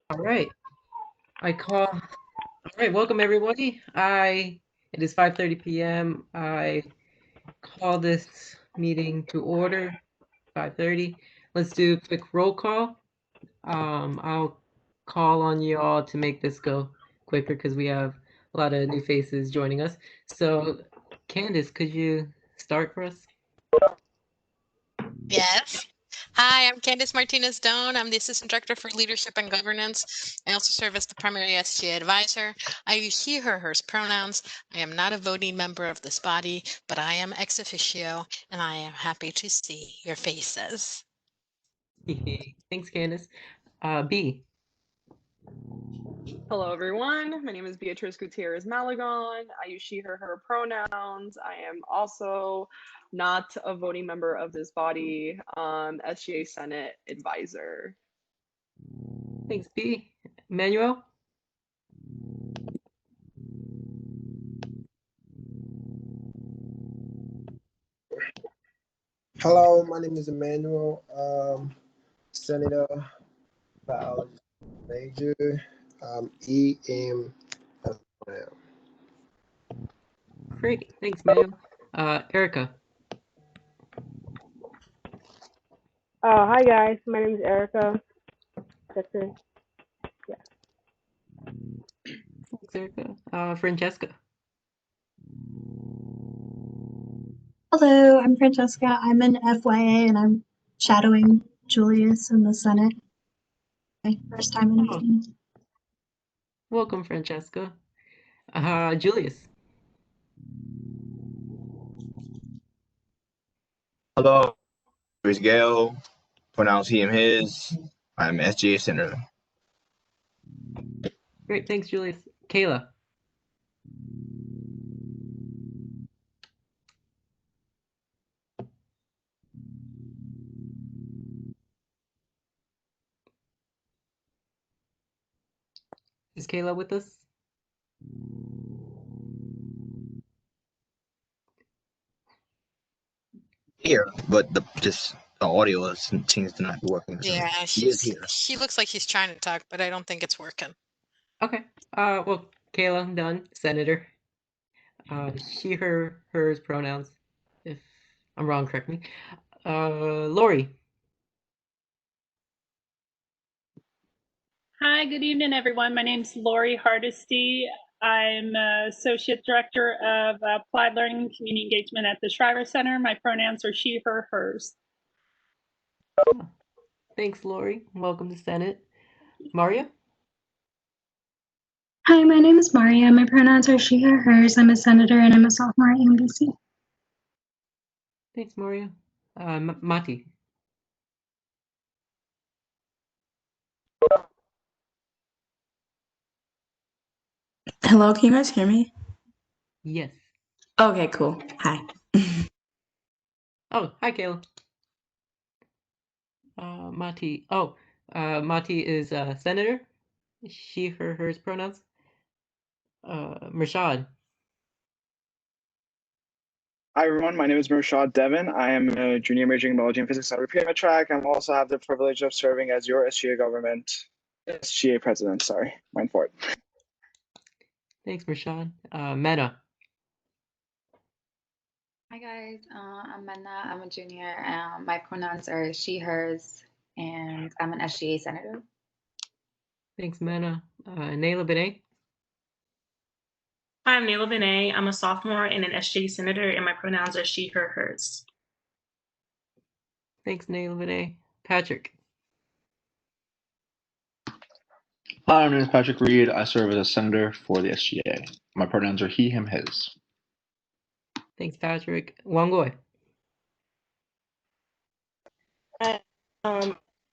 All right. All right, welcome everybody. It is 5:30 p.m. I call this meeting to order, 5:30. Let's do a quick roll call. I'll call on you all to make this go quicker because we have a lot of new faces joining us. So, Candace, could you start for us? Yes. Hi, I'm Candice Martinez Doan. I'm the Assistant Director for Leadership and Governance. I also serve as the primary SGA advisor. I use he, her, hers pronouns. I am not a voting member of this body, but I am ex officio, and I am happy to see your faces. Thanks, Candace. B. Hello, everyone. My name is Beatrice Gutierrez Malagon. I use she, her pronouns. I am also not a voting member of this body, SGA Senate advisor. Thanks, B. Emmanuel. Hello, my name is Emmanuel, Senator, biology major, EM. Great. Thanks, Emmanuel. Erica. Hi guys, my name is Erica. That's it. Thanks, Erica. Francesca. Hello, I'm Francesca. I'm an FYA and I'm shadowing Julius in the Senate. My first time in a meeting. Welcome, Francesca. Julius. Hello, it's Gail. Pronounce he, him, his. I'm SGA Senator. Great, thanks, Julius. Kayla. Is Kayla with us? Here, but the audio seems to not be working. So Yeah, he is here. he looks like he's trying to talk, but I don't think it's working. Okay. Well, Kayla, I'm done. Senator. She, her, hers pronouns. If I'm wrong, correct me. Lori. Hi, good evening, everyone. My name's Lori Hardesty. I'm Associate Director of Applied Learning and Community Engagement at the Shriver Center. My pronouns are she, her, hers. Thanks, Lori. Welcome to Senate. Maria? Hi, my name is Maria. My pronouns are she, her, hers. I'm a senator and I'm a sophomore at UMBC. Thanks, Maria. Mati. Hello, can you guys hear me? Yes. Okay, cool. Hi. Oh, hi, Kayla. Mati. Oh, Mati is senator. She, her, hers pronouns. Rashad. Hi everyone, my name is Murshad Devon. I am a junior majoring in biology and physics at Repair track. I also have the privilege of serving as your SGA president, sorry, mind for it. Thanks, Rashad. Mena. Hi guys, I'm Menna. I'm a junior. My pronouns are she, hers, and I'm an SGA senator. Thanks, Mena. Nayla Benet. Hi, I'm Nayla Benet. I'm a sophomore and an SGA senator, and my pronouns are she, her, hers. Thanks, Nayla Benet. Patrick. Hi, my name is Patrick Reed. I serve as a senator for the SGA. My pronouns are he, him, his. Thanks, Patrick. Wangoy.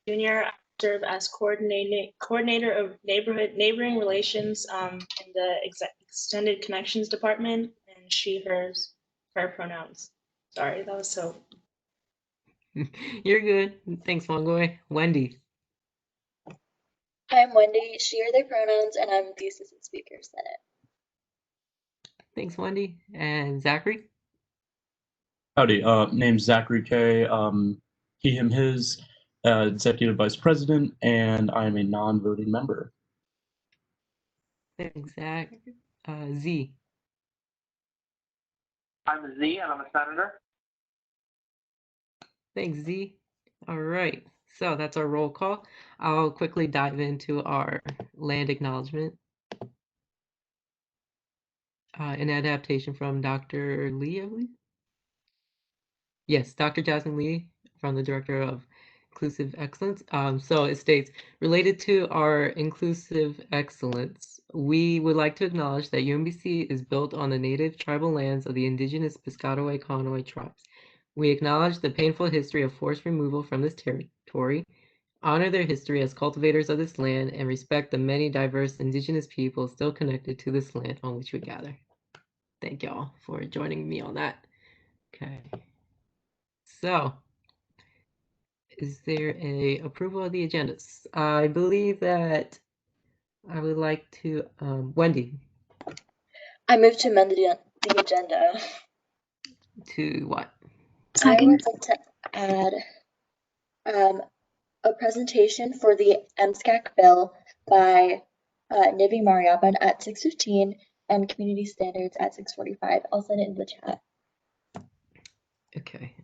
Junior, I serve as coordinator of neighboring relations in the extended connections department, and she, hers, her pronouns. Sorry, that was so. You're good. Thanks, Wangoy. Wendy. Hi, I'm Wendy. She, her, they pronouns, and I'm the Assistant Speaker, Senate. Thanks, Wendy. And Zachary. Howdy, name's Zachary K. He, him, his. Executive Vice President, and I'm a non-voting member. Thanks, Zach. Z. I'm Z, and I'm a senator. Thanks, Z. All right, so that's our roll call. I'll quickly dive into our land acknowledgement. An adaptation from Dr. Lee, I believe. Yes, Dr. Jasmine Lee from the Director of Inclusive Excellence. So it states, related to our inclusive excellence, we would like to acknowledge that UMBC is built on the native tribal lands of the indigenous Piscataway Conoy tribes. We acknowledge the painful history of forced removal from this territory, honor their history as cultivators of this land, and respect the many diverse indigenous peoples still connected to this land on which we gather. Thank y'all for joining me on that. Okay. So, is there a approval of the agendas? I believe that I would like to, Wendy. I move to amend the agenda. To what? I would like to add a presentation for the MSCAC bill by Nivi Mariapan at 6:15 and community standards at 6:45. I'll send it in the chat. Okay.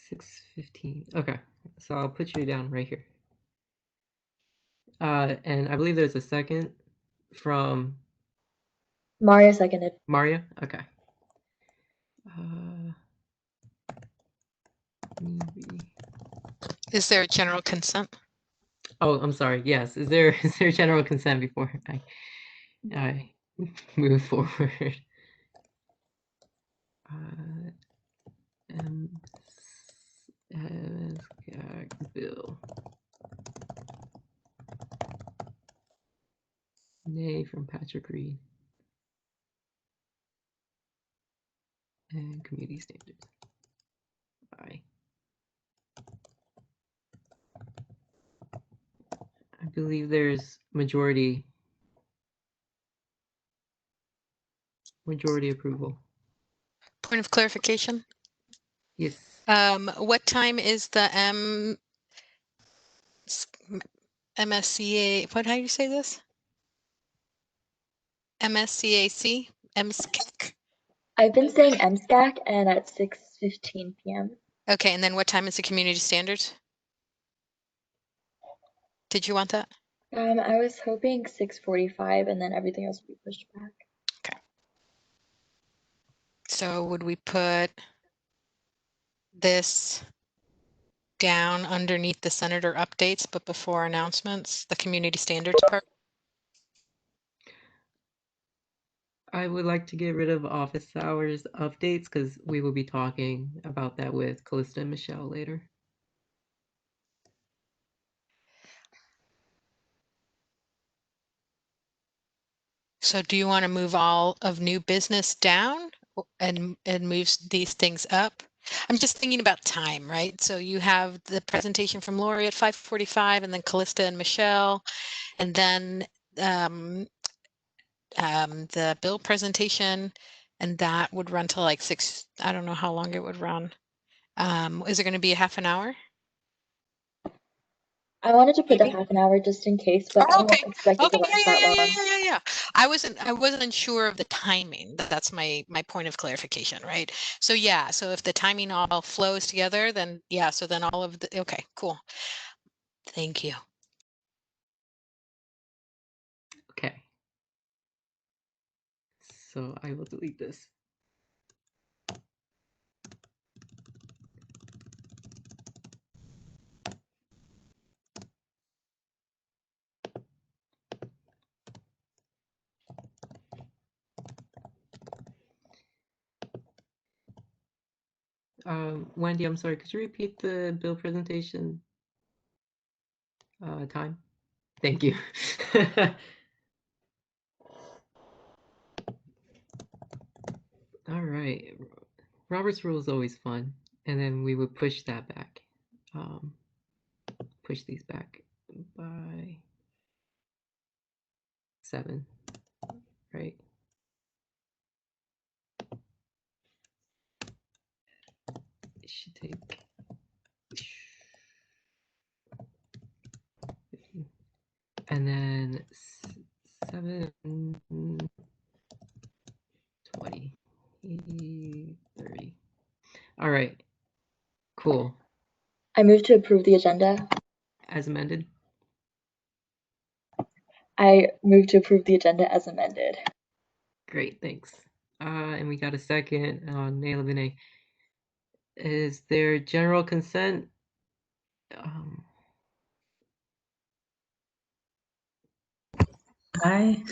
6:15. Okay. So I'll put you down right here. And I believe there's a second from Maria seconded. Maria? Okay. Is there a general consent? Oh, I'm sorry. Yes. Is there general consent before I move forward? Bill. Nay from Patrick Reed. And community standards. Bye. I believe there's majority approval. Point of clarification? Yes. What time is the MSCA, how do you say this? MSCAC? MSCAC? I've been saying MSCAC and at 6:15 p.m. Okay, and then what time is the community standards? Did you want that? I was hoping 6:45 and then everything else would be pushed back. Okay. So would we put this down underneath the senator updates, but before announcements, the community standards part? I would like to get rid of office hours updates because we will be talking about that with Callista and Michelle later. So do you want to move all of new business down and moves these things up? I'm just thinking about time, right? So you have the presentation from Lori at 5:45 and then Callista and Michelle, and then the bill presentation, and that would run till like 6. I don't know how long it would run. Is it going to be a half an hour? I wanted to put down half an hour just in case, but I don't expect it to last that long. Yeah. I wasn't sure of the timing. That's my point of clarification, right? So yeah, so if the timing all flows together, then yeah, so then all of the, okay, cool. Thank you. Okay. So I will delete this. Wendy, I'm sorry, could you repeat the bill presentation time? Thank you. All right. Robert's rule is always fun. And then we would push that back. Push these back by 7, right? It should take And then 7:20, 30. All right, cool. I move to approve the agenda. As amended. I move to approve the agenda as amended. Great, thanks. And we got a second on Naila Vinay. Is there general consent? Hi.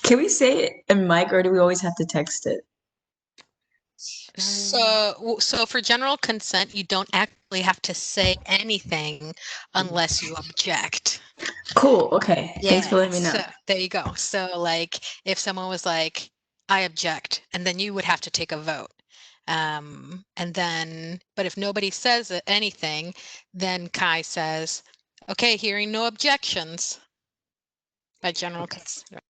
Can we say it in mic or do we always have to text it? So for general consent, you don't actually have to say anything unless you object. Cool. Okay. Thanks for letting me know. So there you go. So like if someone was like, I object, and then you would have to take a vote. And then, but if nobody says anything, then Kai says, okay, hearing no objections by general consent.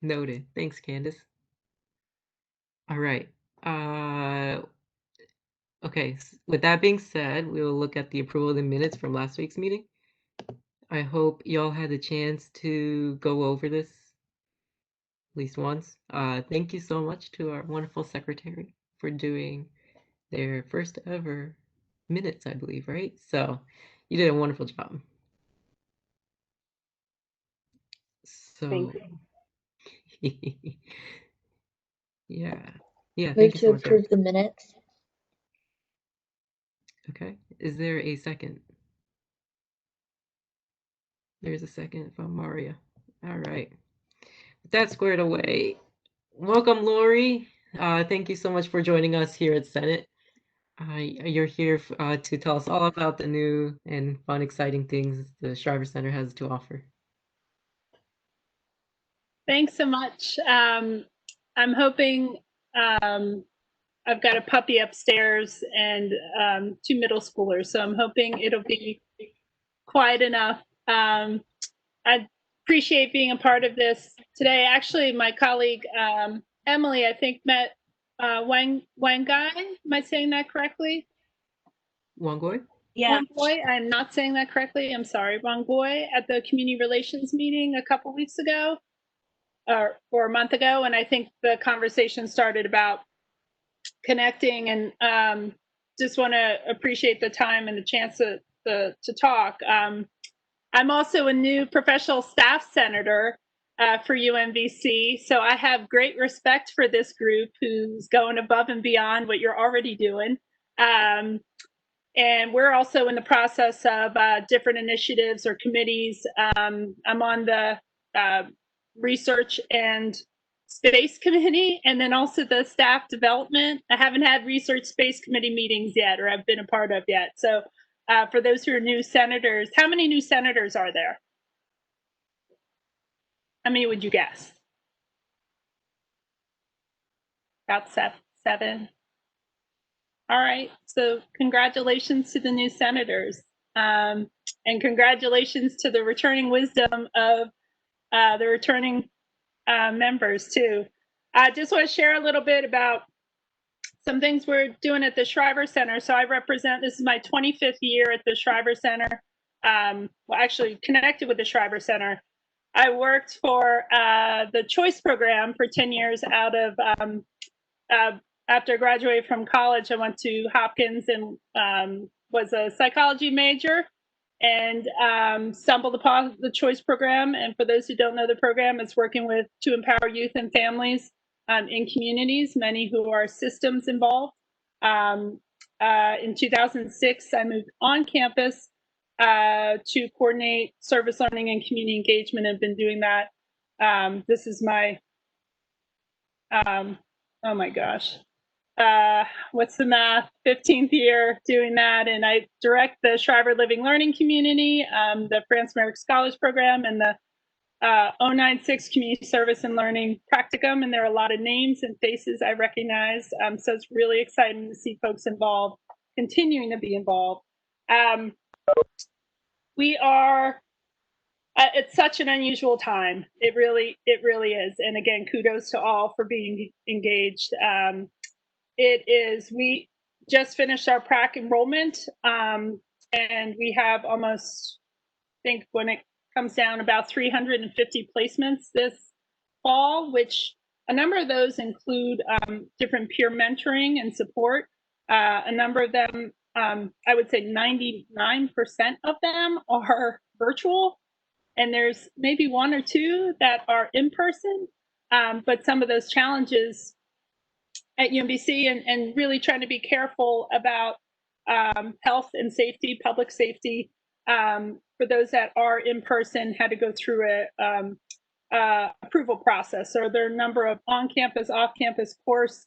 Noted. Thanks, Candace. All right. Okay, with that being said, we will look at the approval of the minutes from last week's meeting. I hope y'all had a chance to go over this at least once. Thank you so much to our wonderful secretary for doing their first ever minutes, I believe, right? So you did a wonderful job. So Thank you. Yeah. Move Thank you to so much, approve Eric. the minutes. Okay. Is there a second? There's a second from Maria. All right. With that squared away, welcome, Lori. Thank you so much for joining us here at Senate. You're here to tell us all about the new and fun, exciting things the Shriver Center has to offer. Thanks so much. I'm hoping I've got a puppy upstairs and 2 middle schoolers, so I'm hoping it'll be quiet enough. I appreciate being a part of this today. Actually, my colleague Emily, I think, met Wang Guy. Am I saying that correctly? Wangoy? Yeah. Wangoy. I'm not saying that correctly. I'm sorry. Wangoy at the community relations meeting a couple weeks ago, or a month ago, and I think the conversation started about connecting, and just want to appreciate the time and the chance to talk. I'm also a new professional staff senator for UMBC, so I have great respect for this group who's going above and beyond what you're already doing. And we're also in the process of different initiatives or committees. I'm on the research and space committee, and then also the staff development. I haven't had research space committee meetings yet, or I've been a part of yet. So for those who are new senators, how many new senators are there? How many would you guess? About seven. All right. So congratulations to the new senators. And congratulations to the returning wisdom of the returning members too. I just want to share a little bit about some things we're doing at the Shriver Center. So I represent, this is my 25th year at the Shriver Center. Well, actually connected with the Shriver Center. I worked for the Choice Program for 10 years out of, after I graduated from college, I went to Hopkins and was a psychology major, and stumbled upon the Choice Program. And for those who don't know the program, it's working to empower youth and families in communities, many who are systems involved. In 2006, I moved on campus to coordinate service learning and community engagement. I've been doing that. This is my, oh my gosh, what's the math? 15th year doing that. And I direct the Shriver Living Learning Community, the France Merrick Scholars Program, and the 096 Community Service and Learning Practicum. And there are a lot of names and faces I recognize. So it's really exciting to see folks involved, continuing to be involved. We are, it's such an unusual time. It really is. And again, kudos to all for being engaged. It is, we just finished our prac enrollment, and we have almost think when it comes down about 350 placements this fall, which a number of those include different peer mentoring and support. A number of them, I would say 99% of them are virtual, and there's maybe one or two that are in person. But some of those challenges at UMBC and really trying to be careful about health and safety, public safety, for those that are in person, had to go through a approval process. So there are a number of on-campus, off-campus course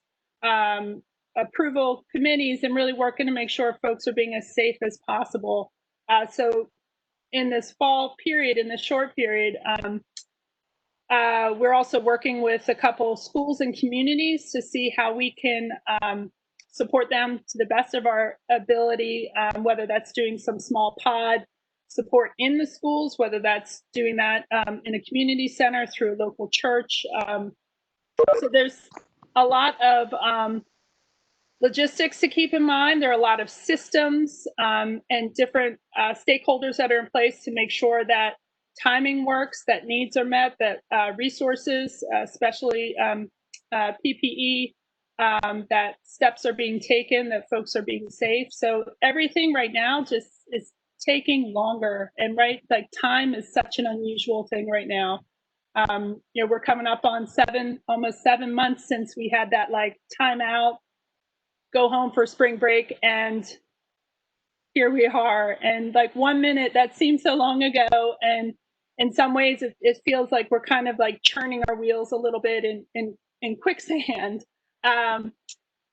approval committees, and really working to make sure folks are being as safe as possible. So in this fall period, in this short period, we're also working with a couple schools and communities to see how we can support them to the best of our ability, whether that's doing some small pod support in the schools, whether that's doing that in a community center through a local church. So there's a lot of logistics to keep in mind. There are a lot of systems and different stakeholders that are in place to make sure that timing works, that needs are met, that resources, especially PPE, that steps are being taken, that folks are being safe. So everything right now just is taking longer, and like time is such an unusual thing right now. You know, we're coming up on almost 7 months since we had that like timeout, go home for spring break, and here we are. And like 1 minute, that seems so long ago, and in some ways it feels like we're kind of like churning our wheels a little bit in quicksand. But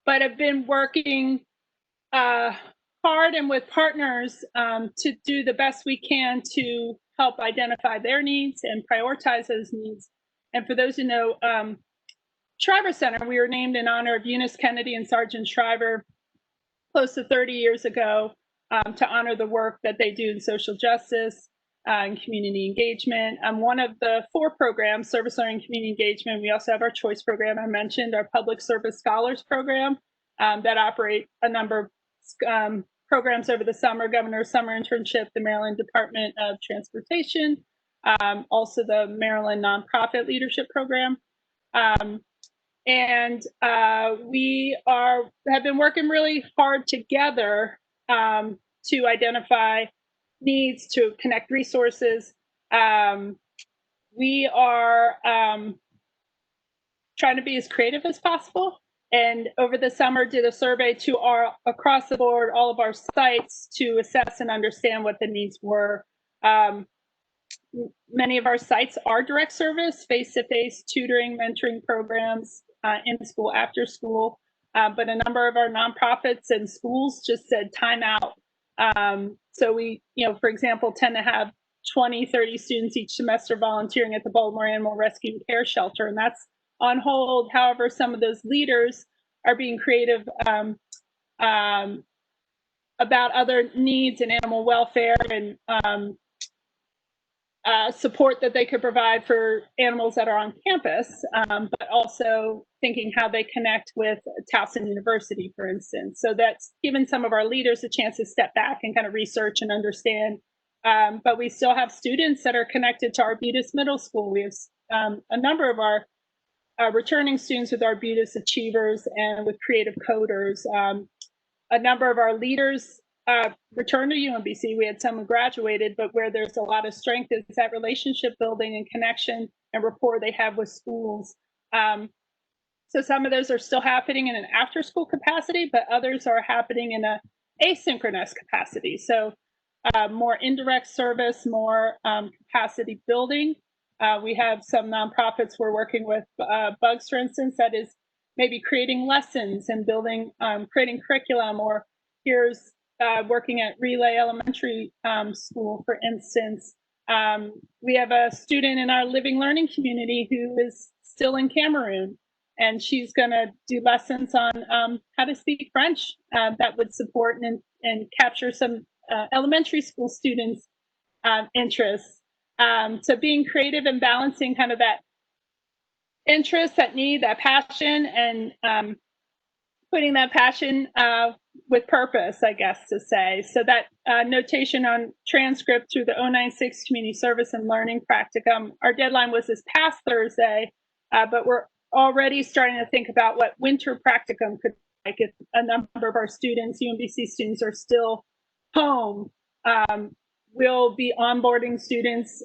I've been working hard and with partners to do the best we can to help identify their needs and prioritize those needs. And for those who know, Shriver Center, we were named in honor of Eunice Kennedy and Sergeant Shriver close to 30 years ago to honor the work that they do in social justice and community engagement. One of the 4 programs, Service Learning Community Engagement, we also have our choice program I mentioned, our Public Service Scholars Program that operate a number of programs over the summer, Governor's Summer Internship, the Maryland Department of Transportation, also the Maryland Nonprofit Leadership Program. And we have been working really hard together to identify needs, to connect resources. We are trying to be as creative as possible. And over the summer, did a survey to across the board, all of our sites, to assess and understand what the needs were. Many of our sites are direct service, face-to-face tutoring, mentoring programs, in school, after school, but a number of our nonprofits and schools just said time out. So we, for example, tend to have 20, 30 students each semester volunteering at the Baltimore Animal Rescue and Care Shelter, and that's on hold. However, some of those leaders are being creative about other needs in animal welfare and support that they could provide for animals that are on campus, but also thinking how they connect with Towson University, for instance. So that's given some of our leaders a chance to step back and kind of research and understand. But we still have students that are connected to Arbutus Middle School. We have a number of our returning students with Arbutus Achievers and with Creative Coders. A number of our leaders returned to UMBC. We had some who graduated, but where there's a lot of strength is that relationship building and connection and rapport they have with schools. So some of those are still happening in an after school capacity, but others are happening in a asynchronous capacity. So more indirect service, more capacity building. We have some nonprofits we're working with, Bugs, for instance, that is maybe creating lessons and building, creating curriculum, or here's working at Relay Elementary School, for instance. We have a student in our living learning community who is still in Cameroon, and she's going to do lessons on how to speak French that would support and capture some elementary school students' interests. So being creative and balancing kind of that interest, that need, that passion, and putting that passion with purpose, I guess to say. So that notation on transcript through the 096 Community Service and Learning Practicum, our deadline was this past Thursday, but we're already starting to think about what winter practicum could be like if a number of our students, UMBC students, are still home. We'll be onboarding students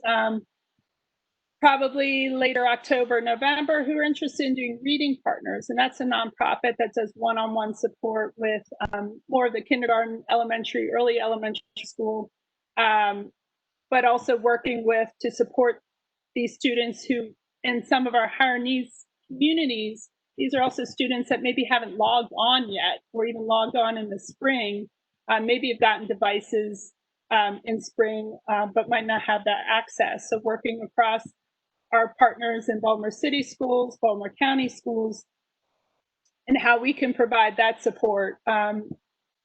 probably later October, November, who are interested in doing reading partners. And that's a nonprofit that does one-on-one support with more of the kindergarten, elementary, early elementary school, but also working with to support these students who, in some of our higher needs communities, these are also students that maybe haven't logged on yet or even logged on in the spring, maybe have gotten devices in spring, but might not have that access. So working across our partners in Baltimore City schools, Baltimore County schools, and how we can provide that support,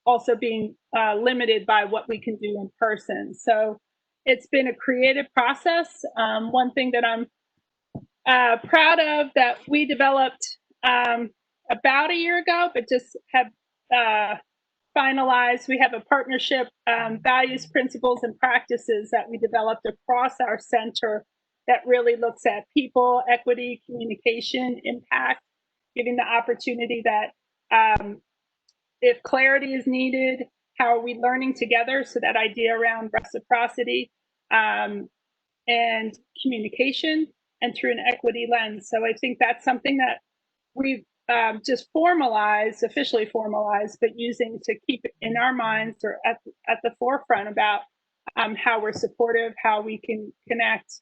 also being limited by what we can do in person. So it's been a creative process. One thing that I'm proud of that we developed about a year ago, but just have finalized. We have a partnership, values, principles, and practices that we developed across our center that really looks at people, equity, communication, impact, giving the opportunity that if clarity is needed, how are we learning together? So that idea around reciprocity and communication and through an equity lens. So I think that's something that we've just formalized, officially formalized, but using to keep it in our minds or at the forefront about how we're supportive, how we can connect,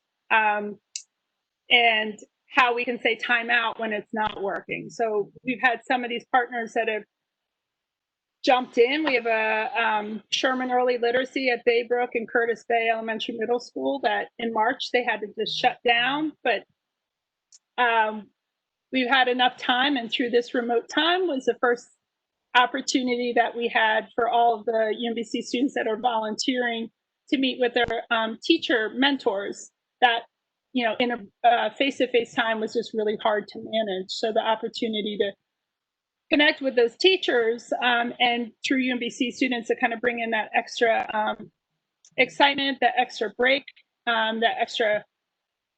and how we can say time out when it's not working. So we've had some of these partners that have jumped in. We have a Sherman Early Literacy at Baybrook and Curtis Bay Elementary Middle School that in March they had to just shut down, but we've had enough time, and through this remote time was the first opportunity that we had for all of the UMBC students that are volunteering to meet with their teacher mentors that, you know, in a face-to-face time was just really hard to manage. So the opportunity to connect with those teachers and through UMBC students to kind of bring in that extra excitement, that extra break, that extra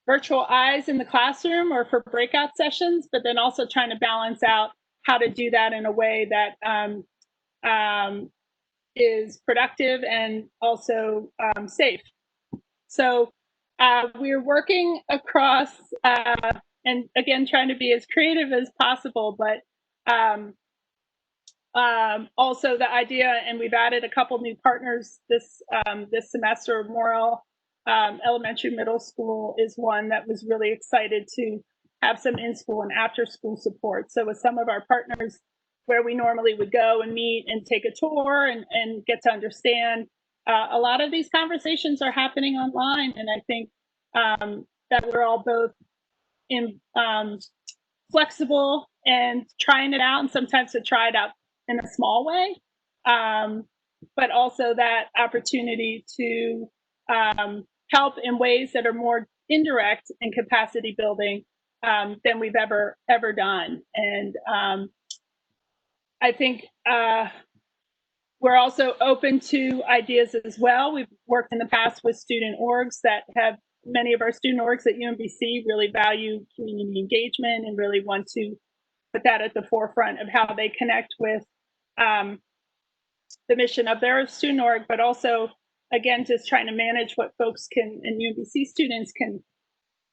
virtual eyes in the classroom or for breakout sessions, but then also trying to balance out how to do that in a way that is productive and also safe. So we're working across, and again, trying to be as creative as possible, but also the idea, and we've added a couple new partners this semester. Morrill Elementary Middle School is one that was really excited to have some in-school and after-school support. So with some of our partners, where we normally would go and meet and take a tour and get to understand, a lot of these conversations are happening online. And I think that we're all both in flexible and trying it out, and sometimes to try it out in a small way, but also that opportunity to help in ways that are more indirect and capacity building than we've ever done. And I think we're also open to ideas as well. We've worked in the past with student orgs that have, many of our student orgs at UMBC really value community engagement and really want to put that at the forefront of how they connect with the mission of their student org, but also, again, just trying to manage what folks can, and UMBC students can.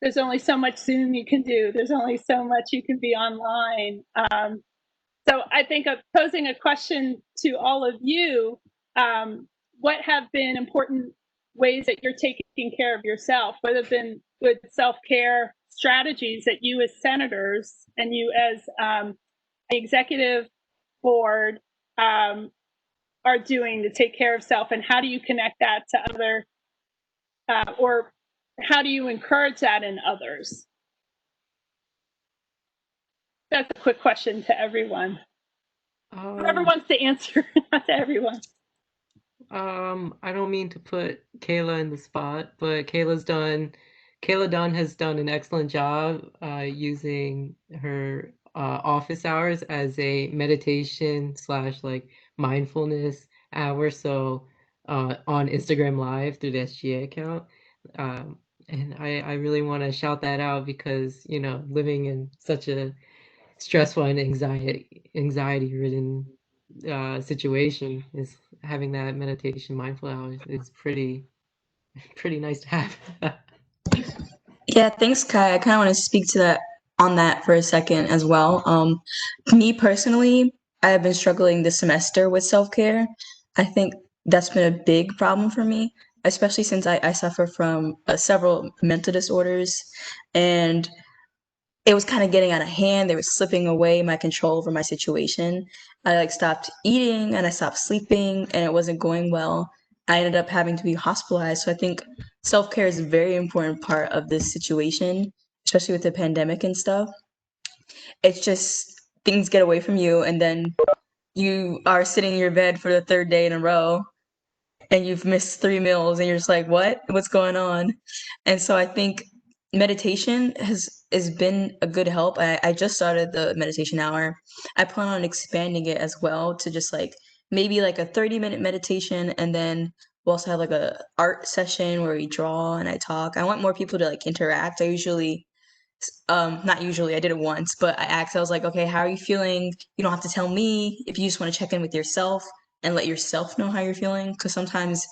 There's only so much Zoom you can do. There's only so much you can be online. So I think of posing a question to all of you, what have been important ways that you're taking care of yourself? What have been good self-care strategies that you as senators and you as the executive board are doing to take care of self, and how do you connect that to other, or how do you encourage that in others? That's a quick question to everyone. Whoever wants to answer, not to everyone. I don't mean to put Kayla in the spot, but Kayla Dunn has done an excellent job using her office hours as a meditation / like mindfulness hour. So on Instagram Live through the SGA account. Um, and I really want to shout that out because, you know, living in such a stressful and anxiety ridden situation, is having that meditation mindful hours is pretty nice to have. Yeah, thanks, Kai. I kind of want to speak to that on that for a second as well. Me personally, I have been struggling this semester with self-care. I think that's been a big problem for me, especially since I suffer from several mental disorders, and it was kind of getting out of hand. They were slipping away my control over my situation. I like stopped eating and I stopped sleeping and it wasn't going well. I ended up having to be hospitalized. So I think self-care is a very important part of this situation, especially with the pandemic and stuff. It's just things get away from you and then you are sitting in your bed for the third day in a row and you've missed 3 meals and you're just like, what's going on? And so I think meditation has been a good help. I just started the meditation hour. I plan on expanding it as well to just like maybe like a 30-minute meditation, and then we'll also have like a art session where we draw and I talk. I want more people to like interact. Not usually, I did it once, but I asked, I was like, okay, how are you feeling? You don't have to tell me. If you just want to check in with yourself and let yourself know how you're feeling, because sometimes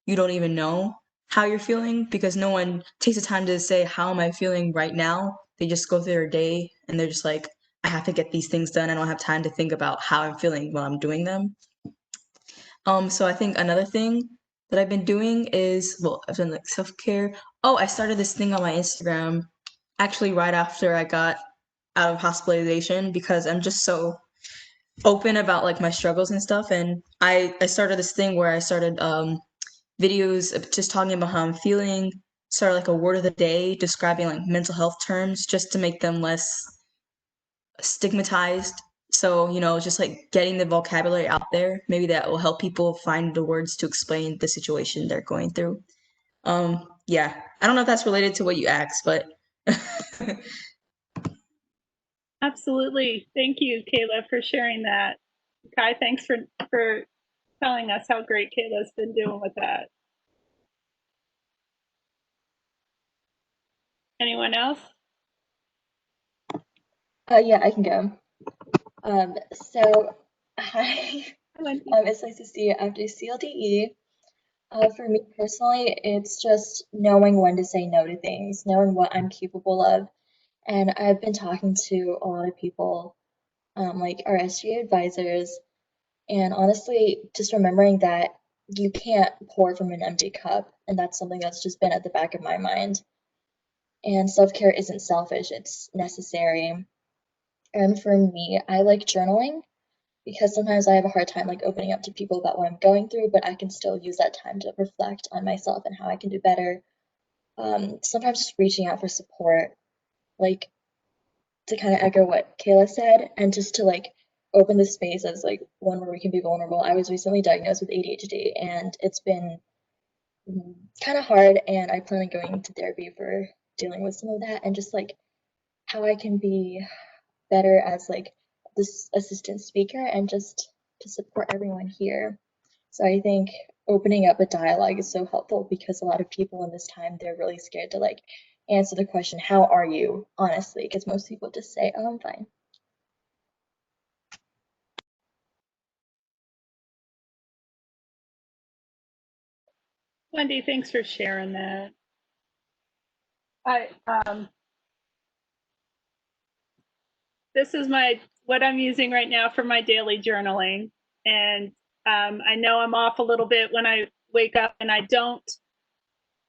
you don't even know how you're feeling because no one takes the time to say, how am I feeling right now? They just go through their day and they're just like, I have to get these things done. I don't have time to think about how I'm feeling while I'm doing them. So I think another thing that I've been doing is, well, I've done like self-care. Oh, I started this thing on my Instagram actually right after I got out of hospitalization because I'm just so open about like my struggles and stuff. And I started this thing where I started videos of just talking about how I'm feeling, started like a word of the day describing like mental health terms just to make them less stigmatized. So, you know, just like getting the vocabulary out there, maybe that will help people find the words to explain the situation they're going through. Yeah, I don't know if that's related to what you asked, but Absolutely. Thank you, Kayla, for sharing that. Kai, thanks for telling us how great Kayla's been doing with that. Anyone else? Yeah, I can go. So hi, it's nice to see you after CLDE. For me personally, it's just knowing when to say no to things, knowing what I'm capable of. And I've been talking to a lot of people, like our SGA advisors, and honestly, just remembering that you can't pour from an empty cup. And that's something that's just been at the back of my mind. And self-care isn't selfish, it's necessary. And for me, I like journaling because sometimes I have a hard time like opening up to people about what I'm going through, but I can still use that time to reflect on myself and how I can do better. Sometimes just reaching out for support, like to kind of echo what Kayla said, and just to like open the space as like one where we can be vulnerable. I was recently diagnosed with ADHD, and it's been kind of hard, and I plan on going to therapy for dealing with some of that and just like how I can be better as like this assistant speaker and just to support everyone here. So I think opening up a dialogue is so helpful because a lot of people in this time, they're really scared to like answer the question, how are you, honestly, because most people just say, oh, I'm fine. Wendy, thanks for sharing that. This is what I'm using right now for my daily journaling. And I know I'm off a little bit when I wake up and I don't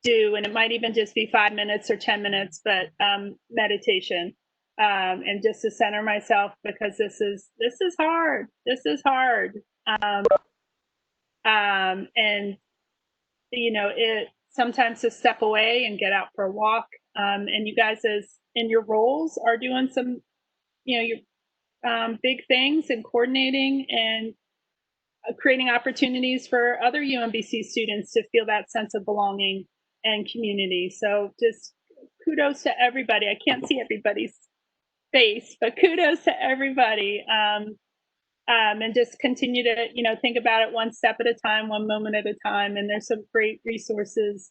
do, and it might even just be 5 minutes or 10 minutes, but meditation. And just to center myself because this is hard. This is hard. And you know, it sometimes to step away and get out for a walk. And you guys, as in your roles, are doing some, you know, your big things and coordinating and creating opportunities for other UMBC students to feel that sense of belonging and community. So just kudos to everybody. I can't see everybody's face, but kudos to everybody. and just continue to, think about it one step at a time, one moment at a time. And there's some great resources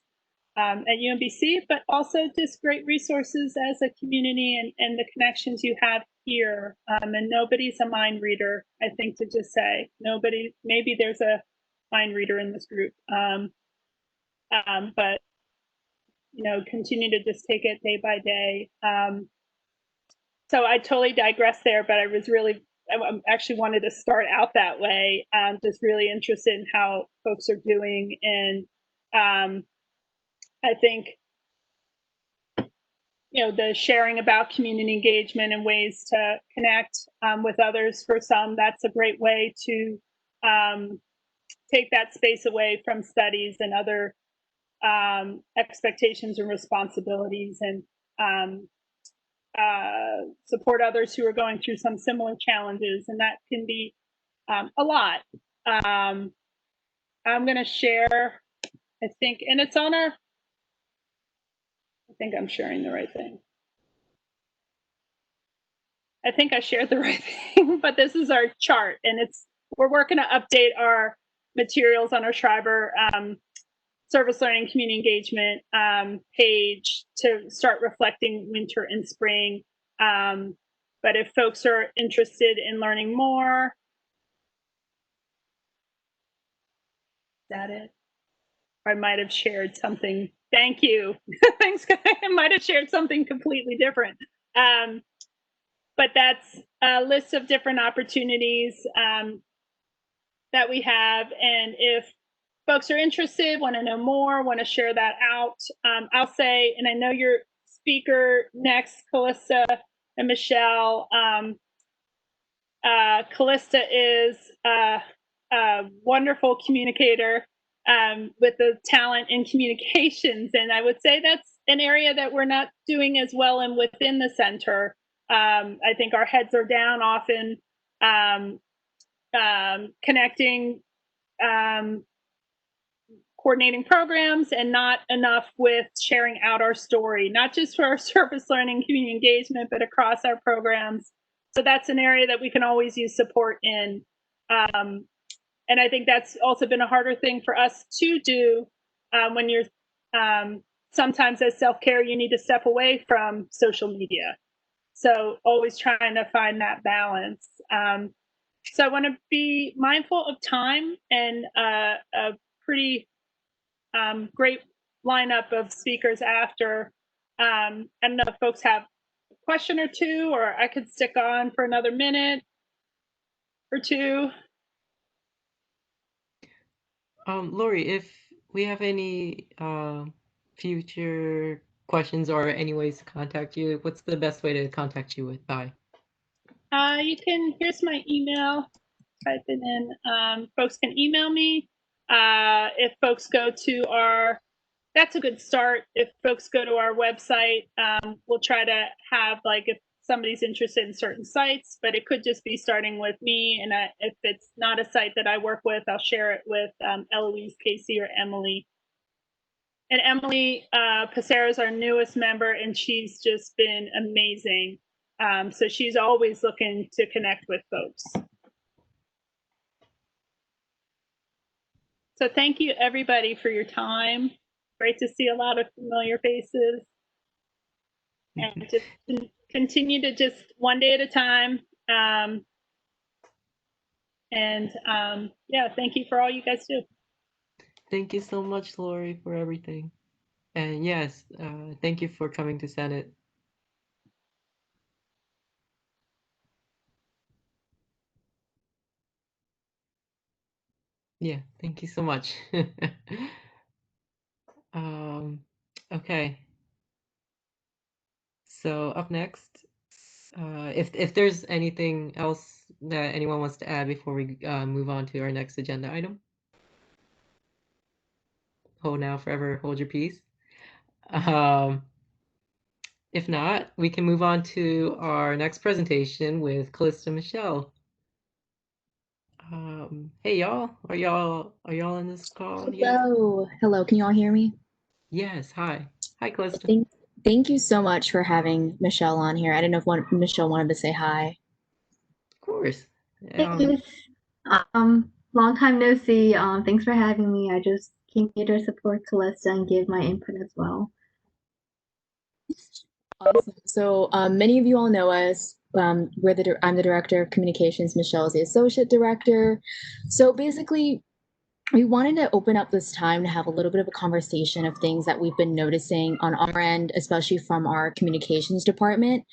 at UMBC, but also just great resources as a community and the connections you have here. And nobody's a mind reader, I think, to just say nobody. Maybe there's a mind reader in this group, but continue to just take it day by day. So I totally digress there, but I actually wanted to start out that way. Just really interested in how folks are doing, and I think the sharing about community engagement and ways to connect with others. For some, that's a great way to take that space away from studies and other expectations and responsibilities, and support others who are going through some similar challenges, and that can be a lot. I'm going to share, I think, and it's on our, I think I'm sharing the right thing. I think I shared the right thing, but this is our chart, and we're working to update our materials on our Schreiber service learning community engagement page to start reflecting winter and spring. But if folks are interested in learning more, is that it? I might have shared something. Thank you. Thanks, guys. I might have shared something completely different. But that's a list of different opportunities that we have. And if folks are interested, want to know more, want to share that out, I'll say, and I know your speaker next, Callista and Michelle. Callista is a wonderful communicator with the talent in communications. And I would say that's an area that we're not doing as well in within the center. I think our heads are down often connecting, coordinating programs, and not enough with sharing out our story, not just for our service learning community engagement, but across our programs. So that's an area that we can always use support in. And I think that's also been a harder thing for us to do when you're sometimes as self-care, you need to step away from social media. So always trying to find that balance. So I want to be mindful of time, and a pretty great lineup of speakers after. I don't know if folks have a question or two, or I could stick on for another minute or two. Lori, if we have any future questions or any ways to contact you, what's the best way to contact you with? Bye. Here's my email. Type it in. Folks can email me. If folks go to that's a good start. If folks go to our website, we'll try to have, like, if somebody's interested in certain sites, but it could just be starting with me. And if it's not a site that I work with, I'll share it with Eloise, Casey, or Emily. And Emily Passera is our newest member, and she's just been amazing. So she's always looking to connect with folks. So thank you, everybody, for your time. Great to see a lot of familiar faces. And just continue to just one day at a time. Yeah, thank you for all you guys do. Thank you so much, Lori, for everything. And yes, thank you for coming to Senate. Yeah, thank you so much. Okay. So up next, if there's anything else that anyone wants to add before we move on to our next agenda item. Hold now, forever hold your peace. If not, we can move on to our next presentation with Callista Michelle. Hey y'all, are y'all in this call yet? Hello, can you all hear me? Yes, hi Callista. Thank you so much for having Michelle on here. I didn't know if Michelle wanted to say hi. Of course. Um, Long time no see. Thanks for having me. I just came here to support Calista and give my input as well. Awesome. So many of you all know us. I'm the director of communications. Michelle is the associate director. So basically, we wanted to open up this time to have a little bit of a conversation of things that we've been noticing on our end, especially from our communications department.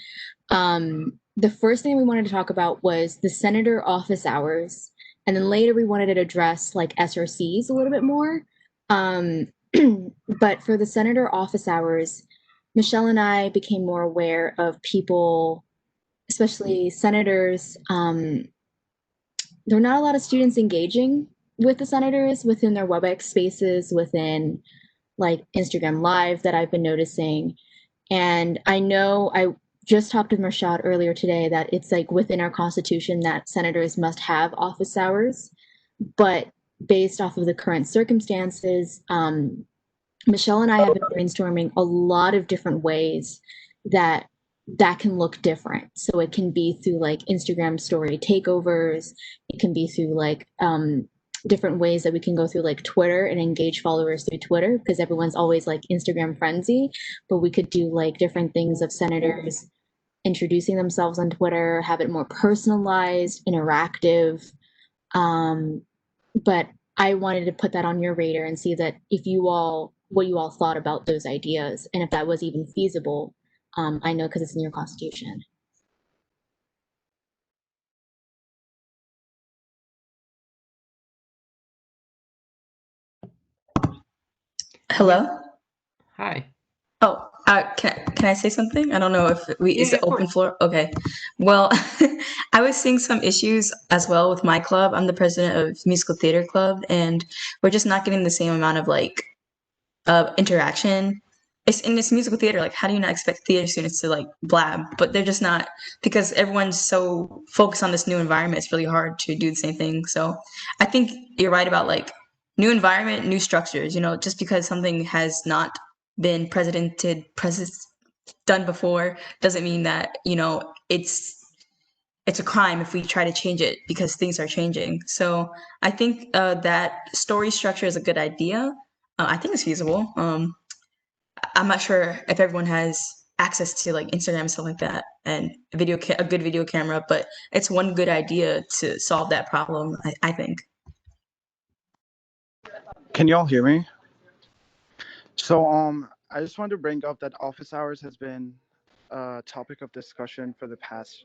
The first thing we wanted to talk about was the senator office hours. And then later we wanted to address like SRCs a little bit more. But for the senator office hours, Michelle and I became more aware of people, especially senators. There are not a lot of students engaging with the senators within their WebEx spaces, within like Instagram Live that I've been noticing. And I know I just talked with Mershad earlier today that it's like within our constitution that senators must have office hours. But based off of the current circumstances, Michelle and I have been brainstorming a lot of different ways that that can look different. So it can be through like Instagram story takeovers. It can be through like different ways that we can go through like Twitter and engage followers through Twitter because everyone's always like Instagram frenzy. But we could do like different things of senators introducing themselves on Twitter, have it more personalized, interactive. But I wanted to put that on your radar and see that if you all, what you all thought about those ideas and if that was even feasible. I know because it's in your constitution. Hello? Hi. Oh, can I say something? I don't know if is Yeah, it open floor? Okay. Well, I was seeing some issues as well with my club. I'm the president of musical theater club, and we're just not getting the same amount of like interaction. It's in this musical theater. Like, how do you not expect theater students to like blab? But they're just not because everyone's so focused on this new environment. It's really hard to do the same thing. So, I think you're right about like new environment, new structures. You know, just because something has not been done before doesn't mean that it's a crime if we try to change it because things are changing. So I think that story structure is a good idea. I think it's feasible. I'm not sure if everyone has access to like Instagram and stuff like that and a good video camera, but it's one good idea to solve that problem. I think. Can you all hear me? So I just wanted to bring up that office hours has been a topic of discussion for the past,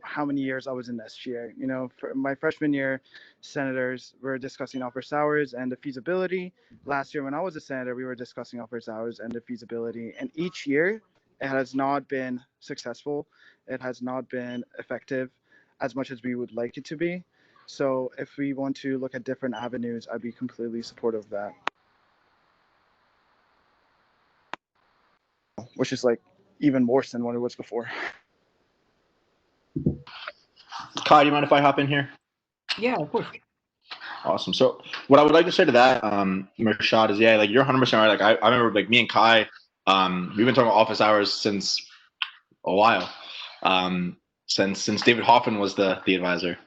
how many years I was in SGA. For my freshman year, senators were discussing office hours and the feasibility. Last year, when I was a senator, we were discussing office hours and the feasibility. And each year, it has not been successful. It has not been effective as much as we would like it to be. So if we want to look at different avenues, I'd be completely supportive of that. Which is like even worse than what it was before. Kai, do you mind if I hop in here? Yeah, of course. Awesome. So what I would like to say to that, Mershad, is like you're 100% right. Like I remember like me and Kai, we've been talking about office hours since a while, since David Hoffman was the advisor.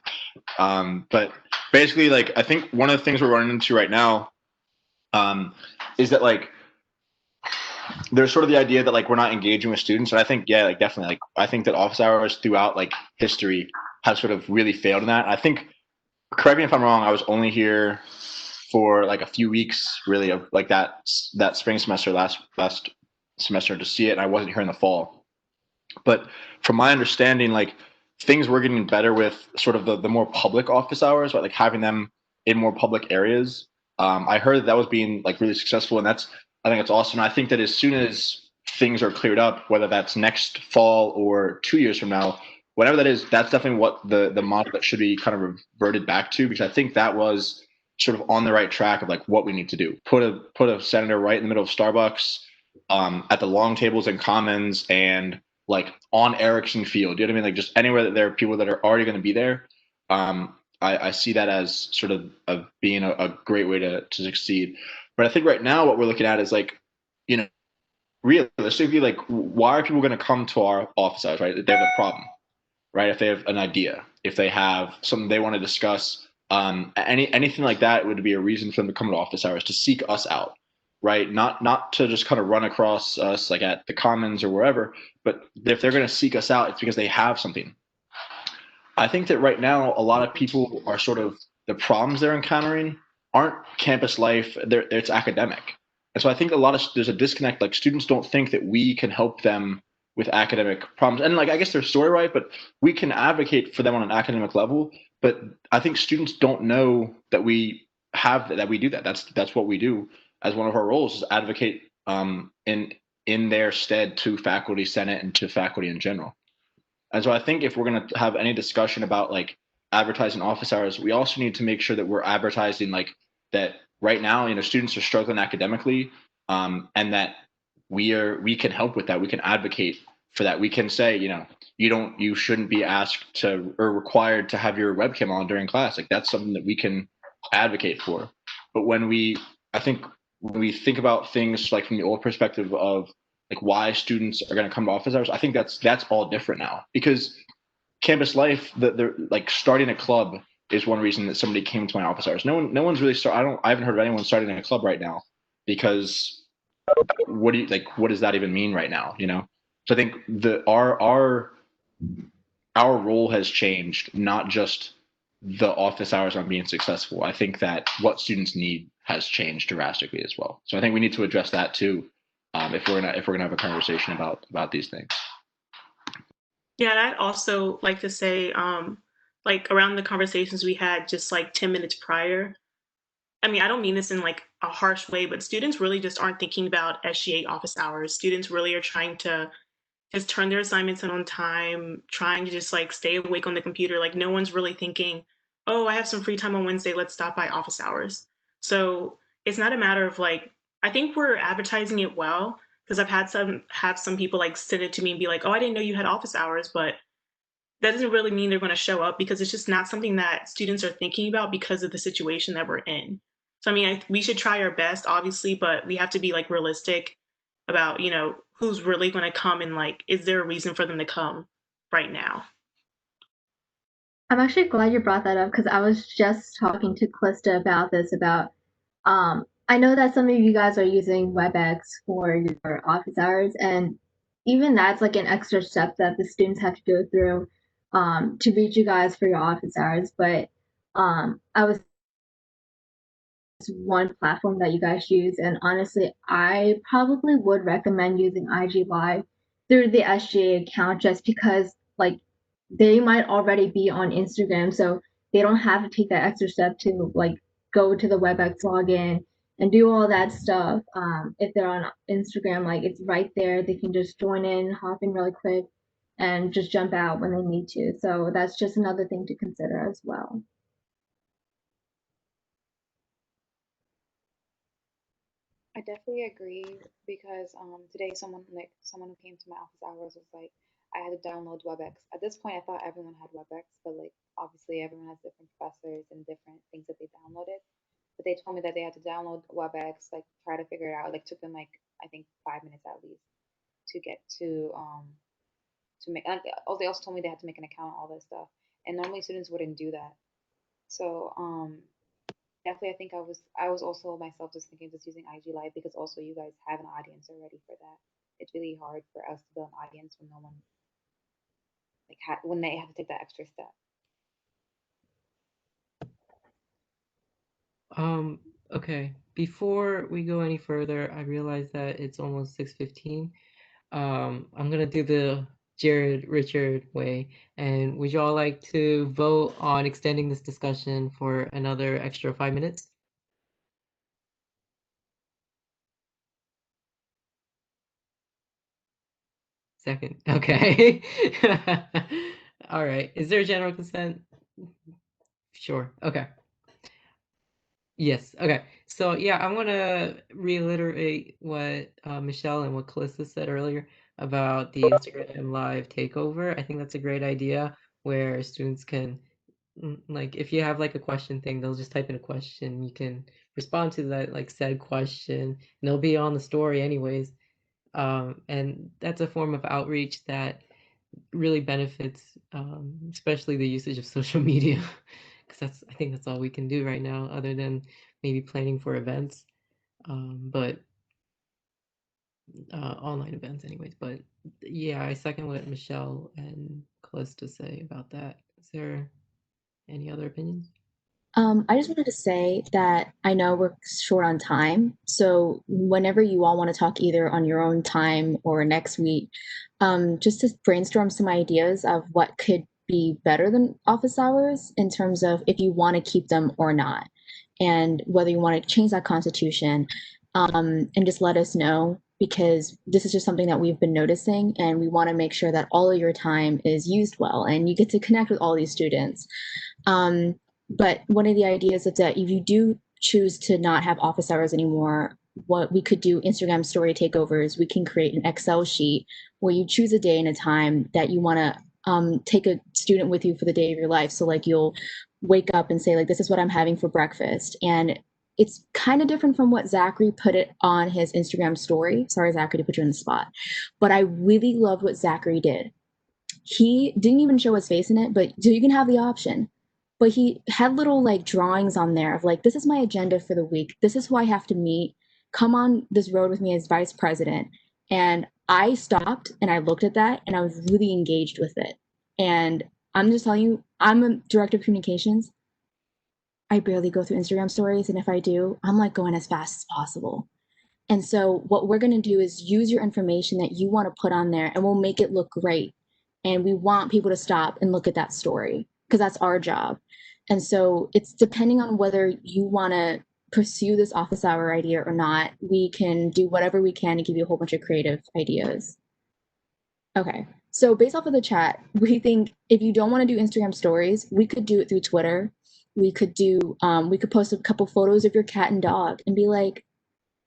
But basically, like I think one of the things we're running into right now, is that like there's sort of the idea that like we're not engaging with students, and I think like definitely like I think that office hours throughout like history have sort of really failed in that. I think, correct me if I'm wrong, I was only here for like a few weeks really of like that spring semester last semester to see it, and I wasn't here in the fall. But from my understanding, like things were getting better with sort of the more public office hours, right? Like having them in more public areas. I heard that was being like really successful, and I think it's awesome. And I think that as soon as things are cleared up, whether that's next fall or 2 years from now, whatever that is, that's definitely what the model that should be kind of reverted back to, because I think that was sort of on the right track of like what we need to do. Put a senator right in the middle of Starbucks, at the long tables and commons, and like on Erickson Field. You know what I mean? Like just anywhere that there are people that are already going to be there. I see that as sort of being a great way to succeed. But I think right now what we're looking at is like, realistically, like why are people going to come to our office hours, right? If they have a problem, right? If they have an idea. if they have something they want to discuss, anything like that would be a reason for them to come to office hours to seek us out, right? Not to just kind of run across us like at the Commons or wherever, but if they're going to seek us out, it's because they have something. I think that right now a lot of people are sort of the problems they're encountering aren't campus life; it's academic, and so I think there's a disconnect. Like students don't think that we can help them with academic problems, and like I guess their story right, but we can advocate for them on an academic level. But I think students don't know that we do that. That's what we do as one of our roles is advocate in their stead to faculty senate and to faculty in general. And so I think if we're going to have any discussion about like advertising office hours, we also need to make sure that we're advertising like that right now, students are struggling academically, and that we can help with that. We can advocate for that. We can say, you shouldn't be asked to or required to have your webcam on during class. Like that's something that we can advocate for. But I think when we think about things like from the old perspective of like why students are going to come to office hours, I think that's all different now because campus life, they're like starting a club is one reason that somebody came to my office hours. No one's really I haven't heard of anyone starting a club right now because what does that even mean right now? So I think our role has changed, not just the office hours on being successful. I think that what students need has changed drastically as well. So I think we need to address that too, if we're gonna have a conversation about these things. Yeah, and I'd also like to say, like around the conversations we had just like 10 minutes prior. I mean, I don't mean this in like a harsh way, but students really just aren't thinking about SGA office hours. Students really are trying to just turn their assignments in on time, trying to just like stay awake on the computer. Like no one's really thinking, oh, I have some free time on Wednesday, let's stop by office hours. So it's not a matter of like, I think we're advertising it well because I've had some people like send it to me and be like, oh, I didn't know you had office hours, but that doesn't really mean they're going to show up because it's just not something that students are thinking about because of the situation that we're in. So I mean, we should try our best, obviously, but we have to be like realistic about who's really going to come and like is there a reason for them to come right now. I'm actually glad you brought that up because I was just talking to Calista about this. I know that some of you guys are using WebEx for your office hours, and even that's like an extra step that the students have to go through to reach you guys for your office hours. But I was one platform that you guys use, and honestly, I probably would recommend using IG Live through the SGA account just because like they might already be on Instagram, so they don't have to take that extra step to like go to the WebEx login and do all that stuff. If they're on Instagram, like it's right there. They can just join in, hop in really quick, and just jump out when they need to. So that's just another thing to consider as well. I definitely agree because today someone who came to my office hours was like I had to download WebEx. At this point, I thought everyone had WebEx, but like obviously everyone has different professors and different things that they downloaded. But they told me that they had to download WebEx, like try to figure it out. Like took them like I think 5 minutes at least to get to make. Oh, they also told me they had to make an account, all this stuff, and normally students wouldn't do that. So definitely I think I was also myself just thinking just using IG Live because also you guys have an audience already for that. It's really hard for us to build an audience when no one like when they have to take that extra step. Okay. Before we go any further, I realize that it's almost 6:15. I'm gonna do the Jared Richard way. And would you all like to vote on extending this discussion for another extra 5 minutes? Second. Okay. All right. Is there general consent? Sure. Okay. Yes. Okay. So yeah, I want to reiterate what Michelle and what Calista said earlier about the Instagram Live takeover. I think that's a great idea where students can, like, if you have like a question thing, they'll just type in a question. You can respond to that like said question, and they'll be on the story anyways. And that's a form of outreach that really benefits, especially the usage of social media, because I think that's all we can do right now, other than maybe planning for events, but online events, anyways. But yeah, I second what Michelle and Callista say about that. Is there any other opinions? I just wanted to say that I know we're short on time, so whenever you all want to talk either on your own time or next week, just to brainstorm some ideas of what could be better than office hours in terms of if you want to keep them or not, and whether you want to change that constitution, and just let us know because this is just something that we've been noticing, and we want to make sure that all of your time is used well and you get to connect with all these students. But one of the ideas is that if you do choose to not have office hours anymore, what we could do Instagram story takeovers, we can create an Excel sheet where you choose a day and a time that you want to take a student with you for the day of your life. So like you'll wake up and say like, this is what I'm having for breakfast. And it's kind of different from what Zachary put it on his Instagram story. Sorry, Zachary, to put you on the spot. But I really loved what Zachary did. He didn't even show his face in it, but so you can have the option. But he had little like drawings on there of like, this is my agenda for the week. This is who I have to meet. Come on this road with me as vice president. And I stopped and I looked at that and I was really engaged with it. And I'm just telling you, I'm a director of communications. I barely go through Instagram stories. And if I do, I'm like going as fast as possible. And so what we're going to do is use your information that you want to put on there and we'll make it look great. And we want people to stop and look at that story because that's our job. And so it's depending on whether you want to pursue this office hour idea or not, we can do whatever we can to give you a whole bunch of creative ideas. Okay. So based off of the chat, we think if you don't want to do Instagram stories, we could do it through Twitter. We could post a couple photos of your cat and dog and be like,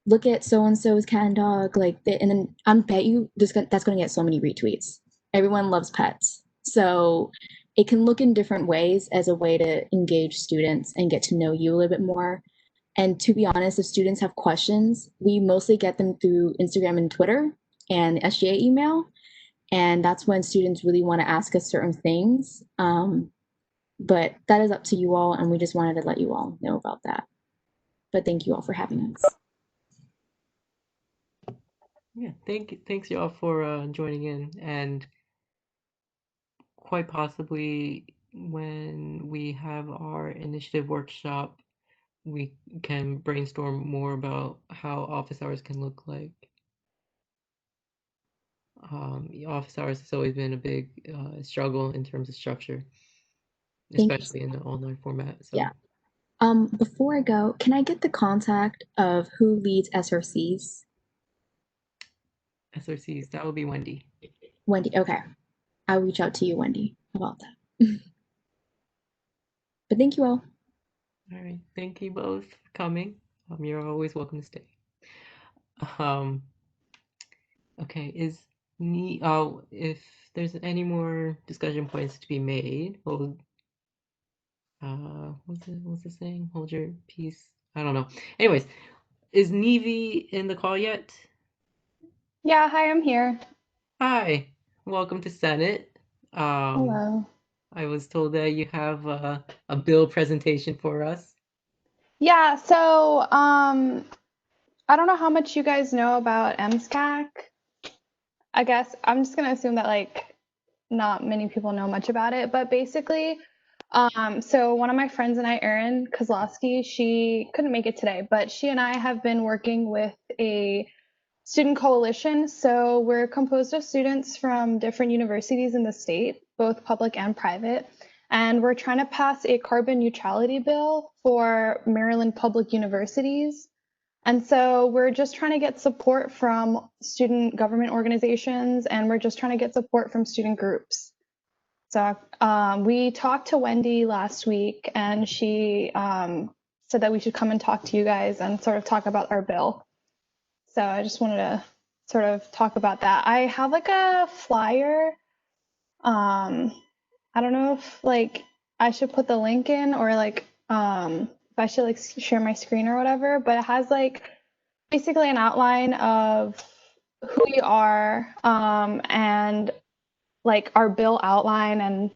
look at so and so's cat and dog, like, and then I bet you that's going to get so many retweets. Everyone loves pets, so it can look in different ways as a way to engage students and get to know you a little bit more. And to be honest, if students have questions, we mostly get them through Instagram and Twitter and SGA email, and that's when students really want to ask us certain things. But that is up to you all, and we just wanted to let you all know about that. But thank you all for having us. Yeah, thanks y'all for joining in, and quite possibly when we have our initiative workshop, we can brainstorm more about how office hours can look like. Office hours has always been a big struggle in terms of structure, especially in the online format. So yeah. Before I go, can I get the contact of who leads SRCs? SRCs, that would be Wendy. Wendy, okay. I'll reach out to you, Wendy, about that. But thank you all. All right, thank you both for coming. You're always welcome to stay. Okay, if there's any more discussion points to be made, hold what's the saying? Hold your peace. I don't know. Anyways, is Nevi in the call yet? Yeah, hi, I'm here. Hi, welcome to Senate. Hello. I was told that you have a bill presentation for us. Yeah, so I don't know how much you guys know about MSCAC. I guess I'm just gonna assume that like not many people know much about it, but basically, so one of my friends and I, Erin Kozlowski, she couldn't make it today, but she and I have been working with a student coalition. So we're composed of students from different universities in the state, both public and private. And we're trying to pass a carbon neutrality bill for Maryland public universities. And so we're just trying to get support from student government organizations, and we're just trying to get support from student groups. So we talked to Wendy last week, and she said that we should come and talk to you guys and sort of talk about our bill. So I just wanted to sort of talk about that. I have like a flyer. I don't know if like I should put the link in or like if I should like share my screen or whatever, but it has like basically an outline of who we are and like our bill outline, and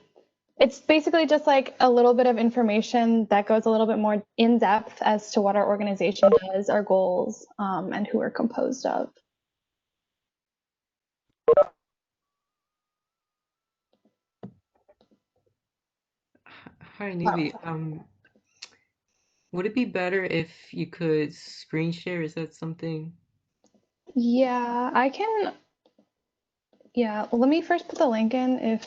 it's basically just like a little bit of information that goes a little bit more in depth as to what our organization does, our goals, and who we're composed of. Hi, Nivi. Would it be better if you could screen share? Is that something? Yeah, I can. Yeah, well, let me first put the link in. Let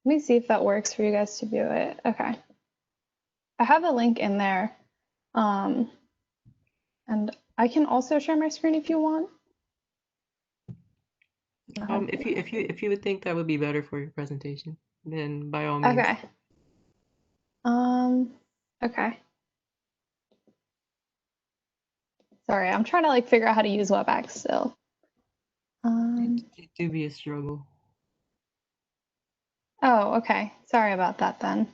me see if that works for you guys to view it. Okay. I have the link in there. And I can also share my screen if you want. If you would think that would be better for your presentation, then by all means. Okay. Okay. Sorry, I'm trying to like figure out how to use WebEx still. It do be a struggle. Oh, okay. Sorry about that then.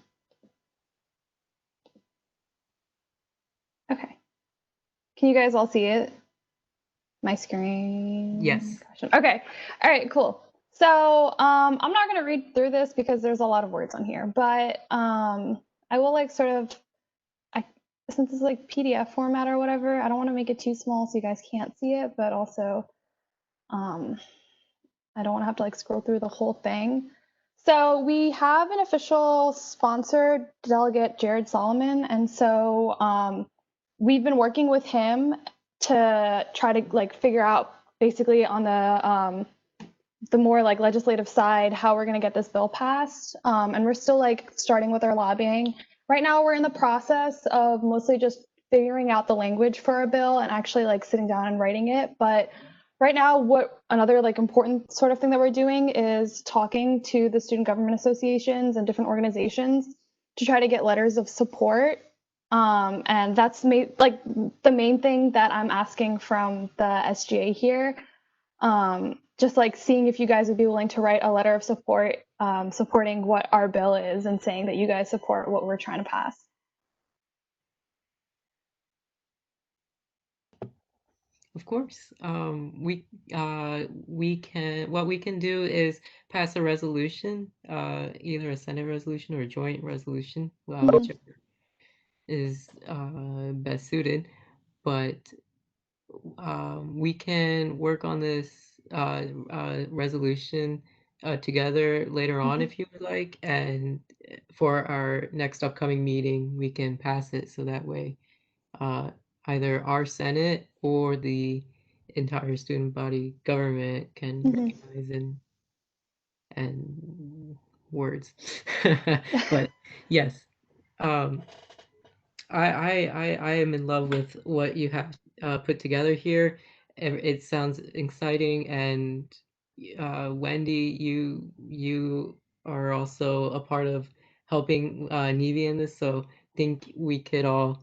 Okay. Can you guys all see it? My screen? Yes. Okay. All right, cool. So I'm not going to read through this because there's a lot of words on here, but I will like sort of, since it's like PDF format or whatever, I don't want to make it too small so you guys can't see it, but also I don't want to have to like scroll through the whole thing. So we have an official sponsor, Delegate Jared Solomon, and so we've been working with him to try to like figure out basically on the more like legislative side how we're going to get this bill passed, and we're still like starting with our lobbying. Right now we're in the process of mostly just figuring out the language for a bill and actually like sitting down and writing it, but right now, what another like important sort of thing that we're doing is talking to the student government associations and different organizations to try to get letters of support. And that's like the main thing that I'm asking from the SGA here. Just like seeing if you guys would be willing to write a letter of support, supporting what our bill is and saying that you guys support what we're trying to pass. Of course. We can what we can do is pass a resolution, either a Senate resolution or a joint resolution, whichever is best suited. But we can work on this resolution together later on if you would like, and for our next upcoming meeting, we can pass it so that way either our Senate or the entire student body government can recognize and words. But yes, I am in love with what you have put together here. It sounds exciting, and Wendy, you are also a part of helping Nevi in this, so think we could all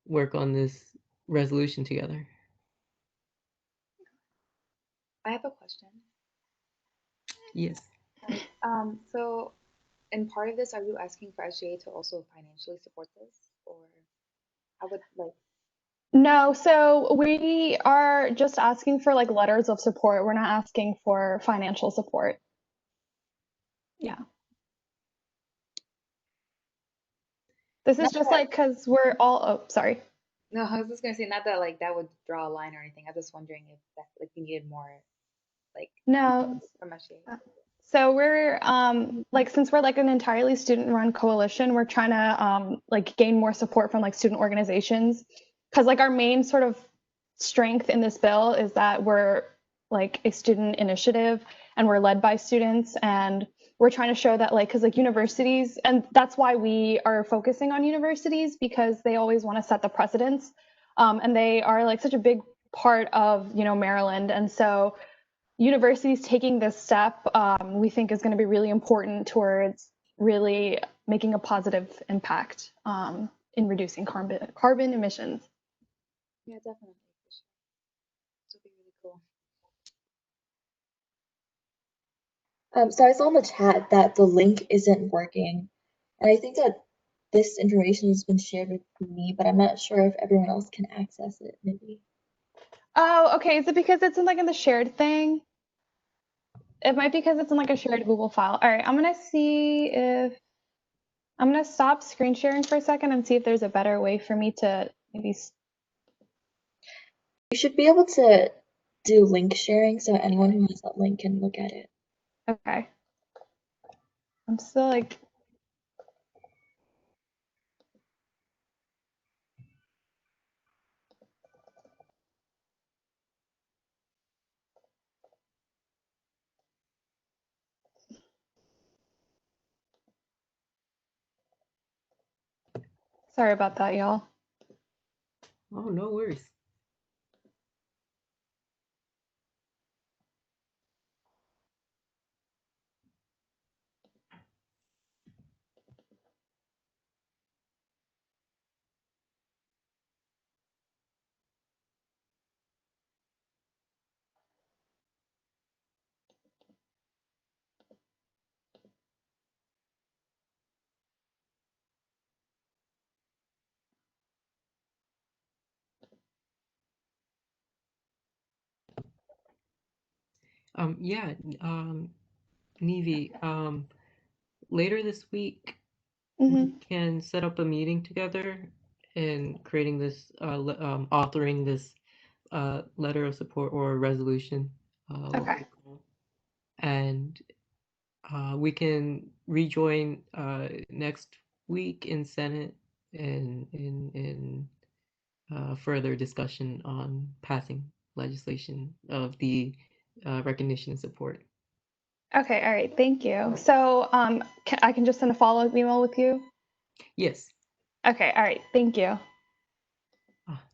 work on this resolution together. I have a question. Yes. So in part of this, are you asking for SGA to also financially support this, or I would like? No, so we are just asking for like letters of support. We're not asking for financial support. Yeah. This is just like because we're all, oh, sorry. No, I was just gonna say not that like that would draw a line or anything. I'm just wondering if that like you needed more like No. from SGA. So we're like since we're like an entirely student-run coalition, we're trying to like gain more support from like student organizations, because like our main sort of strength in this bill is that we're like a student initiative and we're led by students, and we're trying to show that like because like universities, and that's why we are focusing on universities, because they always want to set the precedents, and they are like such a big part of Maryland, and so universities taking this step, we think is going to be really important towards really making a positive impact in reducing carbon emissions. Yeah, definitely. This would be really cool. So I saw in the chat that the link isn't working, and I think that this information has been shared with me, but I'm not sure if everyone else can access it, maybe. Oh, okay. Is it because it's in like in the shared thing? It might be because it's in like a shared Google file. All right, I'm gonna stop screen sharing for a second and see if there's a better way for me to maybe. You should be able to do link sharing so anyone who has that link can look at it. Okay. I'm still like. Sorry about that, y'all. Oh, no worries. Yeah, Nevi, later this week, we can set up a meeting together and creating this, authoring this letter of support or resolution. Okay. And we can rejoin next week in Senate and in further discussion on passing legislation of the recognition and support. Okay. All right. Thank you. So I can just send a follow-up email with you. Yes. Okay. All right. Thank you.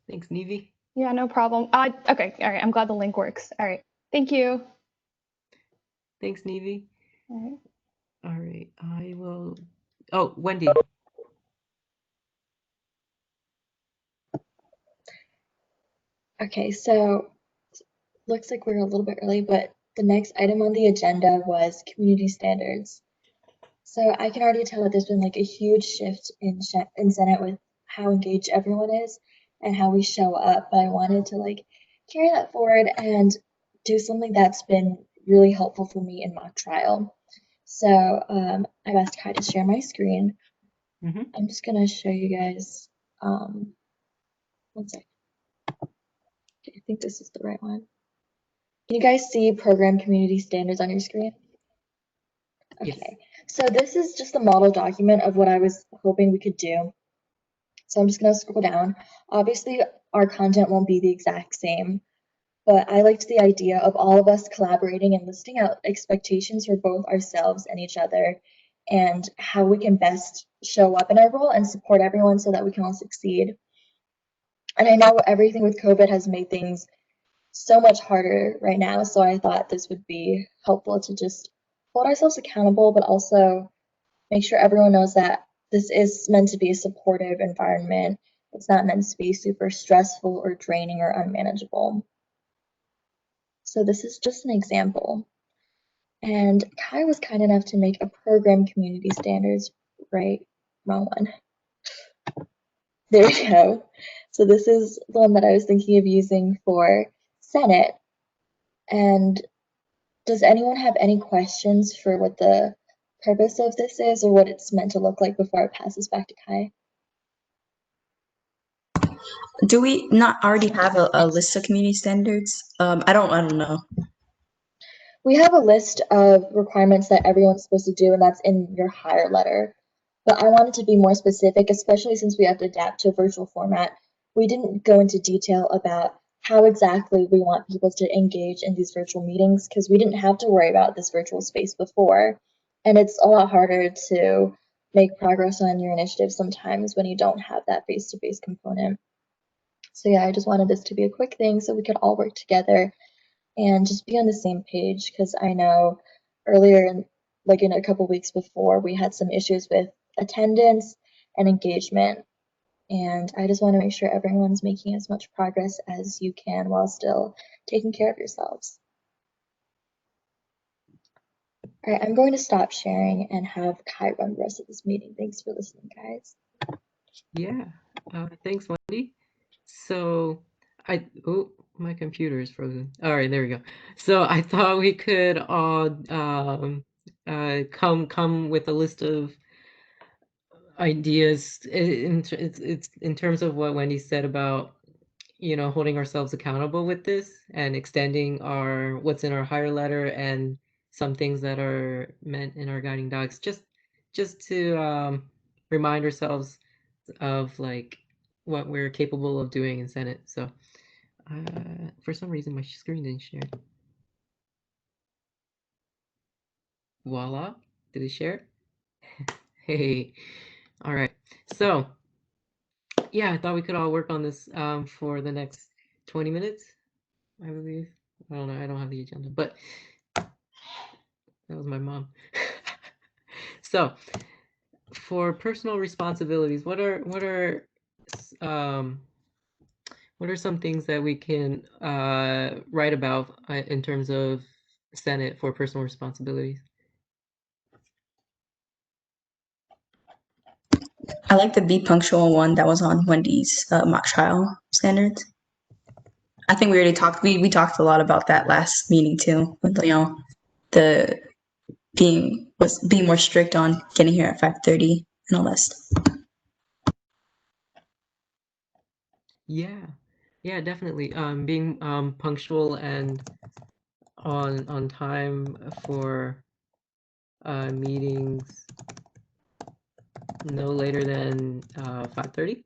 Thanks, Nevi. Yeah, no problem. Okay. All right. I'm glad the link works. All right. Thank you. Thanks, Nevi. All right. All right. I will. Oh, Wendy. Okay, so looks like we're a little bit early, but the next item on the agenda was community standards. So I can already tell that there's been like a huge shift in Senate with how engaged everyone is and how we show up. But I wanted to like carry that forward and do something that's been really helpful for me in mock trial. So I've asked Kai to share my screen. I'm just gonna show you guys. One second. Okay, I think this is the right one. Can you guys see program community standards on your screen? Okay, so this is just a model document of what I was hoping we could do. So I'm just gonna scroll down. Obviously, our content won't be the exact same, but I liked the idea of all of us collaborating and listing out expectations for both ourselves and each other and how we can best show up in our role and support everyone so that we can all succeed. And I know everything with COVID has made things so much harder right now, so I thought this would be helpful to just hold ourselves accountable, but also make sure everyone knows that this is meant to be a supportive environment. It's not meant to be super stressful or draining or unmanageable. So this is just an example. And Kai was kind enough to make a program community standards, right? Wrong one. There we go. So this is the one that I was thinking of using for Senate. And does anyone have any questions for what the purpose of this is or what it's meant to look like before it passes back to Kai? Do we not already have a list of community standards? I don't know. We have a list of requirements that everyone's supposed to do, and that's in your hire letter. But I wanted to be more specific, especially since we have to adapt to a virtual format. We didn't go into detail about how exactly we want people to engage in these virtual meetings because we didn't have to worry about this virtual space before. And it's a lot harder to make progress on your initiative sometimes when you don't have that face-to-face component. So yeah, I just wanted this to be a quick thing so we could all work together and just be on the same page because I know earlier in a couple weeks before we had some issues with attendance and engagement, and I just want to make sure everyone's making as much progress as you can while still taking care of yourselves. All right, I'm going to stop sharing and have Kai run the rest of this meeting. Thanks for listening, guys. Yeah, thanks, Wendy. So My computer is frozen. All right, there we go. So I thought we could all come with a list of ideas it's in terms of what Wendy said about holding ourselves accountable with this and extending our what's in our higher letter and some things that are meant in our guiding docs just to remind ourselves of like what we're capable of doing in Senate. So for some reason my screen didn't share. Voila, did it share? Hey, all right. So yeah, I thought we could all work on this for the next 20 minutes, I believe. I don't know, I don't have the agenda, but that was my mom. So, for personal responsibilities, um what are some things that we can write about in terms of Senate for personal responsibilities? I like the be punctual one that was on Wendy's mock trial standards. I think we already talked. We talked a lot about that last meeting too. With, the being more strict on getting here at 5:30 and all that stuff. Yeah. Yeah, definitely. Being punctual and on time for meetings no later than 5:30.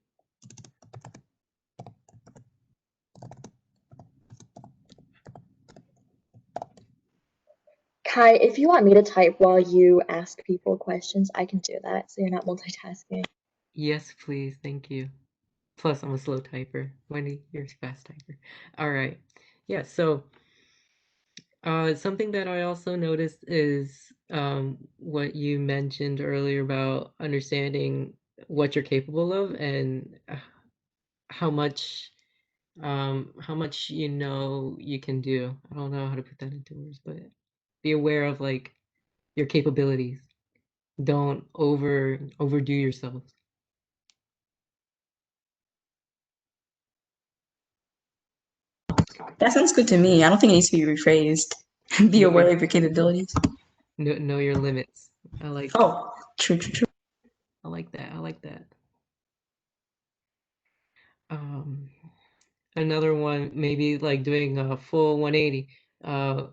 Kai, if you want me to type while you ask people questions, I can do that, so you're not multitasking. Yes, please. Thank you. Plus, I'm a slow typer. Wendy, you're a fast typer. All right. Yeah, so something that I also noticed is what you mentioned earlier about understanding what you're capable of and how much you can do. I don't know how to put that into words, but be aware of like your capabilities. Don't overdo yourself. That sounds good to me. I don't think it needs to be rephrased. Be Know aware your, of your capabilities. know your limits. I like Oh, true. I like that. I like that. Um, Another one, maybe like doing a full 180, uh,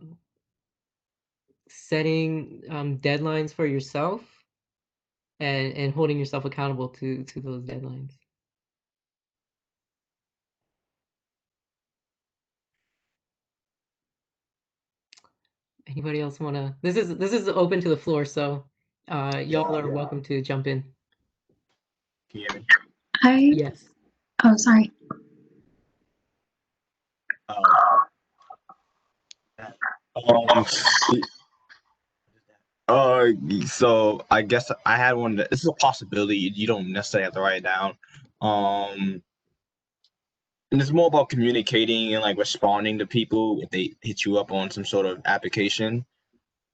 setting deadlines for yourself and holding yourself accountable to those deadlines. Anybody else wanna? This is open to the floor, so y'all are welcome to jump in. Can you hear me? Hi. Yes. Oh, sorry. Um, uh, so I guess I had one that this is a possibility. You don't necessarily have to write it down. Um, and it's more about communicating and like responding to people if they hit you up on some sort of application.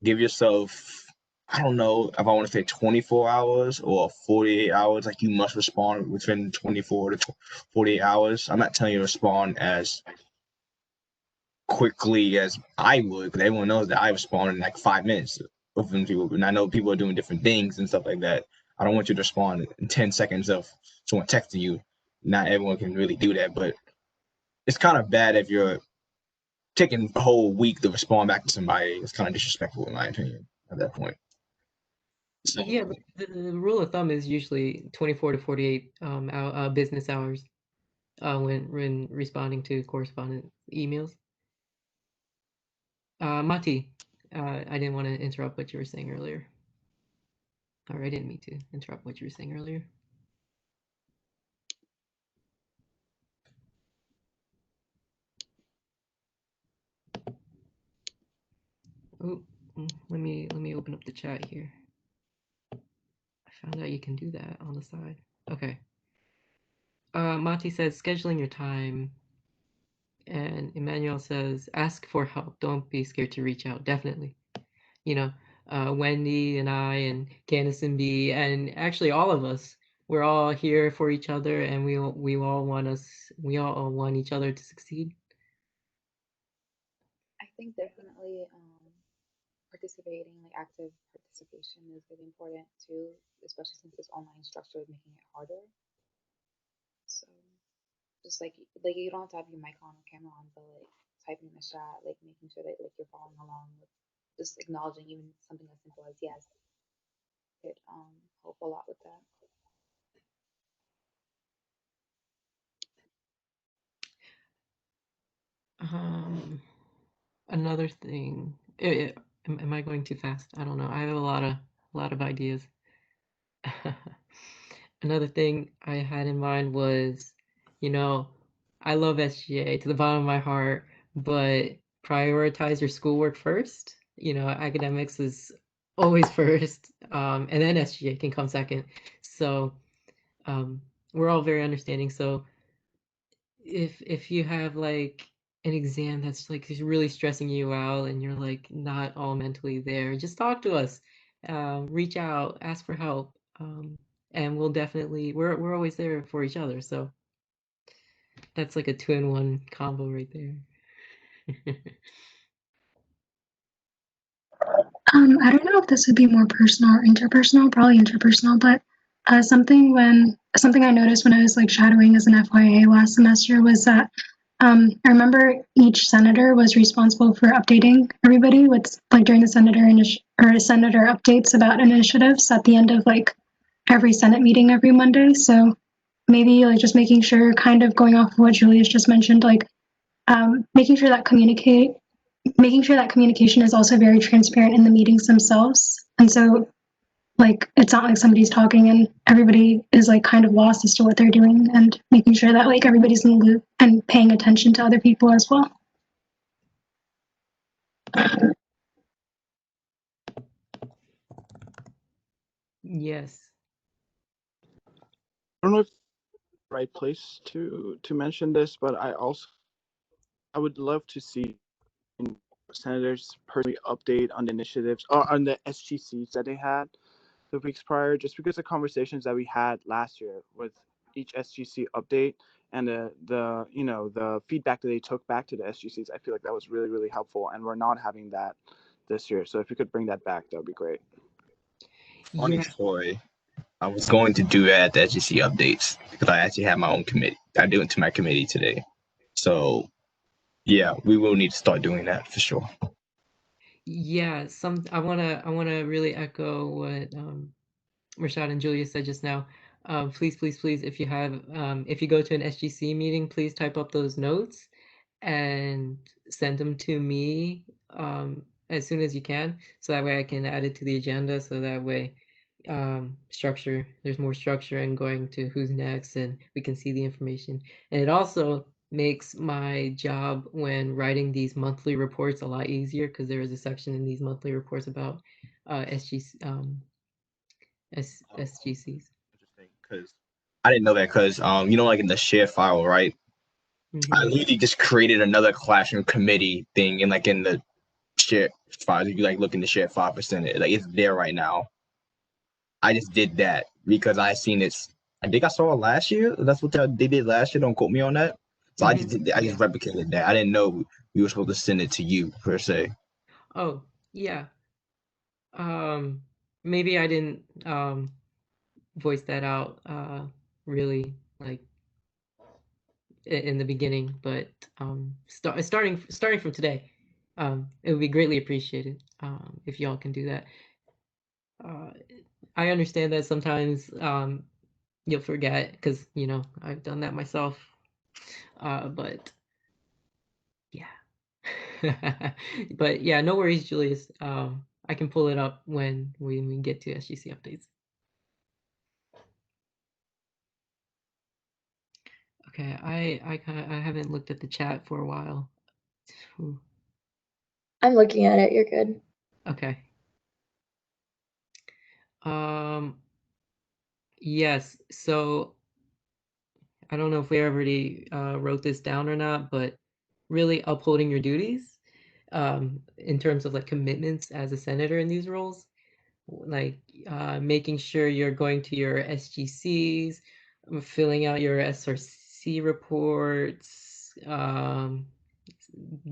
Give yourself, I don't know if I want to say 24 hours or 48 hours. Like you must respond within 24 to 48 hours. I'm not telling you to respond as quickly as I would, because everyone knows that I respond in like 5 minutes within people. And I know people are doing different things and stuff like that. I don't want you to respond in 10 seconds of someone texting you. Not everyone can really do that, but it's kind of bad if you're taking a whole week to respond back to somebody. It's kind of disrespectful, in my opinion, at that point. So, Yeah, but the rule of thumb is usually 24 to 48 business hours when responding to correspondent emails. Mati, I didn't want to interrupt what you were saying earlier. Or I didn't mean to interrupt what you were saying earlier. Oh, let me open up the chat here. I found out you can do that on the side. Okay. Mati says scheduling your time, and Emmanuel says ask for help. Don't be scared to reach out. Definitely. You know, Wendy and I and Candace and B and actually all of us, we're all here for each other, and we all want each other to succeed. think definitely participating, like active participation, is really important too, especially since this online structure is making it harder. So just like you don't have to have your mic on or camera on, but like typing in the chat, like making sure that like you're following along with just acknowledging even something as simple as yes could help a lot with that. Another thing. Am I going too fast? I don't know. I have a lot of ideas. Another thing I had in mind was, you know, I love SGA to the bottom of my heart, but prioritize your schoolwork first. You know, academics is always first, and then SGA can come second. So we're all very understanding. So if you have like an exam that's like is really stressing you out and you're like not all mentally there, just talk to us. Reach out, ask for help. And we'll definitely we're always there for each other. So that's like a two-in-one combo right there. I don't know if this would be more personal or interpersonal, probably interpersonal, but something I noticed when I was like shadowing as an FYA last semester was that I remember each senator was responsible for updating everybody with like during the senator updates about initiatives at the end of like every Senate meeting every Monday. So maybe like just making sure, kind of going off of what Julius just mentioned, like making sure that communication is also very transparent in the meetings themselves. And so like it's not like somebody's talking and everybody is like kind of lost as to what they're doing, and making sure that like everybody's in the loop and paying attention to other people as well. Yes. I don't know if it's the right place to mention this, but I would love to see senators personally update on the initiatives or on the SGCs that they had the weeks prior, just because the conversations that we had last year with each SGC update and the feedback that they took back to the SGCs, I feel like that was really, really helpful, and we're not having that this year. So if you could bring that back, that would be great. Funny story. I was going to do that at the SGC updates because I actually have my own committee. I do it to my committee today. So yeah, we will need to start doing that for sure. Yeah, I wanna really echo what Rashad and Julia said just now. Please, please, please, if you go to an SGC meeting, please type up those notes and send them to me as soon as you can, so that way I can add it to the agenda. So that way, there's more structure and going to who's next, and we can see the information. And it also makes my job when writing these monthly reports a lot easier, because there is a section in these monthly reports about SGCs. Because I didn't know that because like in the share file, right? I literally just created another classroom committee thing and like in the share file. If you like look in the share file percent, like it's there right now. I just did that because I seen it. I think I saw it last year. That's what they did last year. Don't quote me on that. So I just replicated that. I didn't know we were supposed to send it to you per se. Oh yeah. Maybe I didn't voice that out really like in the beginning, but starting from today, it would be greatly appreciated if y'all can do that. I understand that sometimes you'll forget, because I've done that myself, but yeah. But yeah, no worries, Julius. I can pull it up when we get to SGC updates. Okay, I haven't looked at the chat for a while. Ooh. I'm looking at it. You're good. Okay. Yes. So I don't know if we already wrote this down or not, but really upholding your duties in terms of like commitments as a senator in these roles, like making sure you're going to your SGCs, filling out your SRC reports,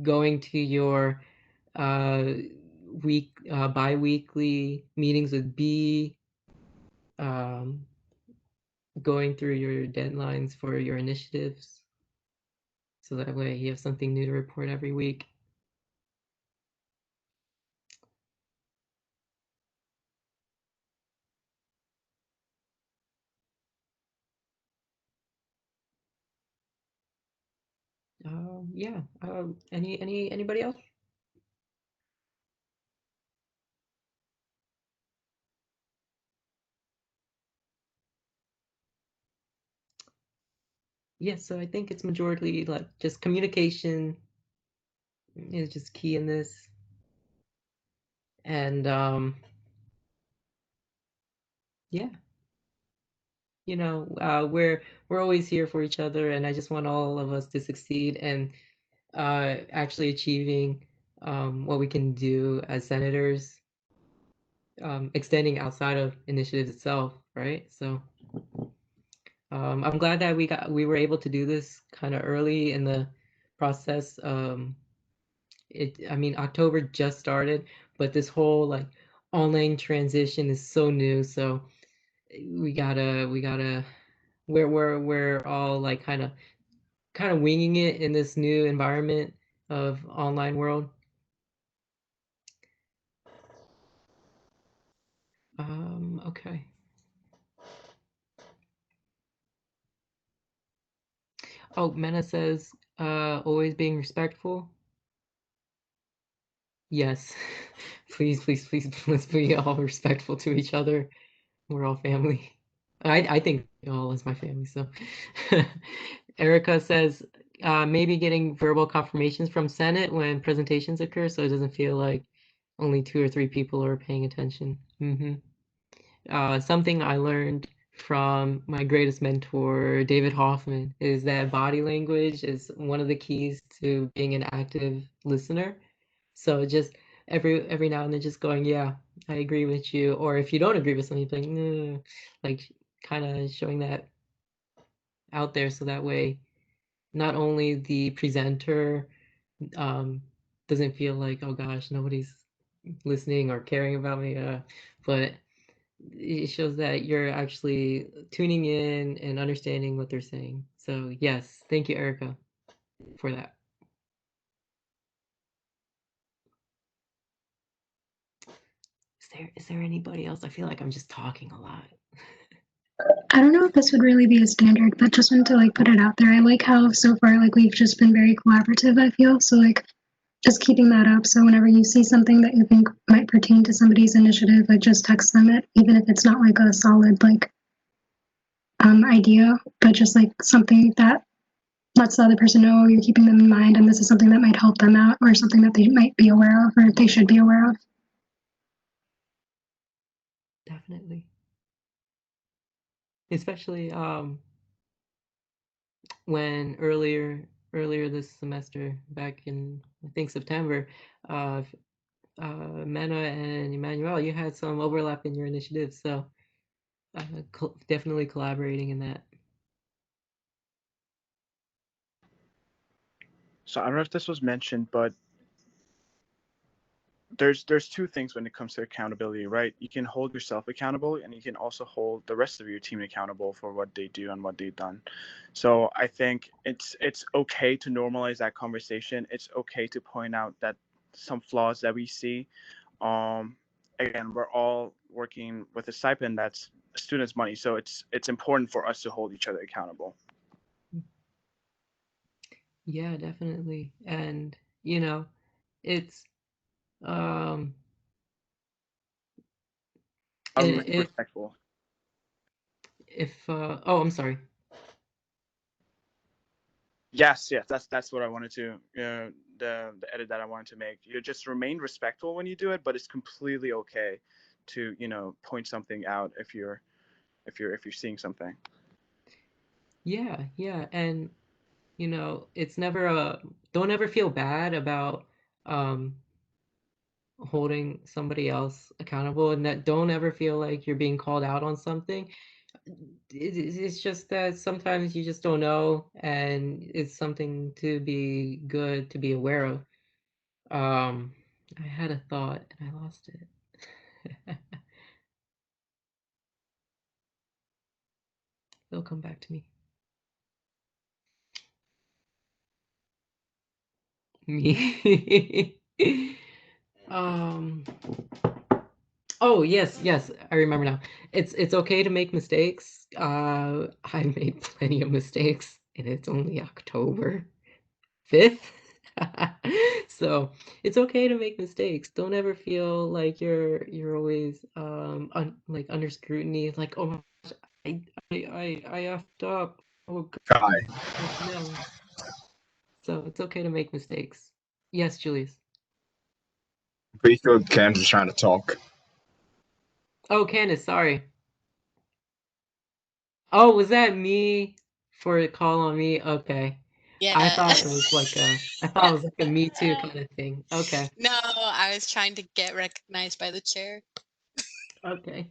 going to your bi-weekly meetings with B, going through your deadlines for your initiatives, so that way you have something new to report every week. Yeah. Anybody else? Yes, so I think it's majority like just communication is just key in this. And yeah, we're always here for each other, and I just want all of us to succeed and actually achieving what we can do as senators, extending outside of initiatives itself, right? So I'm glad that we were able to do this kind of early in the process. I mean, October just started, but this whole like online transition is so new, so we gotta we're all like kind of winging it in this new environment of online world. Okay. Oh, Mena says, always being respectful. Yes. Please, please, please, let's be all respectful to each other. We're all family. I think all is my family, so. Erica says, maybe getting verbal confirmations from Senate when presentations occur, so it doesn't feel like only 2 or 3 people are paying attention. Something I learned from my greatest mentor, David Hoffman, is that body language is one of the keys to being an active listener. So just every now and then just going, yeah, I agree with you. Or if you don't agree with something, like, "No," like kind of showing that out there so that way not only the presenter um, doesn't feel like, oh gosh, nobody's listening or caring about me, but it shows that you're actually tuning in and understanding what they're saying. So yes, thank you, Erica, for that. Is there anybody else? I feel like I'm just talking a lot. I don't know if this would really be a standard, but just wanted to like put it out there. I like how so far like we've just been very collaborative, I feel. So like just keeping that up. So whenever you see something that you think might pertain to somebody's initiative, like just text them it, even if it's not like a solid like idea, but just like something that lets the other person know you're keeping them in mind and this is something that might help them out or something that they might be aware of or they should be aware of. Definitely. Especially when earlier this semester, back in I think September, Mena and Emmanuel, you had some overlap in your initiatives, so definitely collaborating in that. So I don't know if this was mentioned, but there's two things when it comes to accountability, right? You can hold yourself accountable and you can also hold the rest of your team accountable for what they do and what they've done. So I think it's okay to normalize that conversation. It's okay to point out that some flaws that we see. Again, we're all working with a stipend that's students' money, so it's important for us to hold each other accountable. Yeah, definitely. And it's Respectful. Oh, I'm sorry. Yes, that's what I wanted to the edit that I wanted to make. You just remain respectful when you do it, but it's completely okay to point something out if you're seeing something. Yeah, and it's never don't ever feel bad about um holding somebody else accountable, and that don't ever feel like you're being called out on something. It's just that sometimes you just don't know, and it's something to be good to be aware of. lost it. It'll come back to me. Me. um Oh, yes, yes, I remember now. It's okay to make mistakes. I made plenty of mistakes, and it's only October 5th. So, it's okay to make mistakes. Don't ever feel like you're always like under scrutiny, like, oh my gosh, I effed up. Oh Kai, goodness. Like, no. So it's okay to make mistakes. Yes, Julius. I'm pretty sure Cam's is trying to talk. Oh, Candace, sorry. Oh, was that me for a call on me? Okay. I Yeah. thought it was like I thought it was like a me too kind of thing. Okay. No, I was trying to get recognized by the chair. Okay.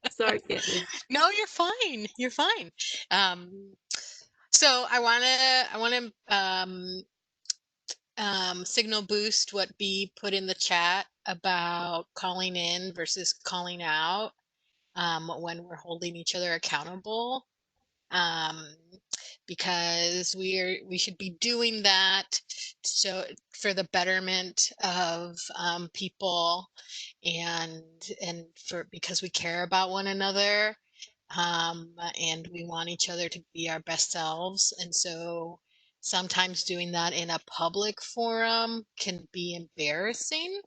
Sorry, Candace. No, you're fine. You're fine. Um, so I wanna signal boost what B put in the chat about calling in versus calling out when we're holding each other accountable. Um, because we should be doing that so for the betterment of people and for because we care about one another, and we want each other to be our best selves, and so sometimes doing that in a public forum can be embarrassing,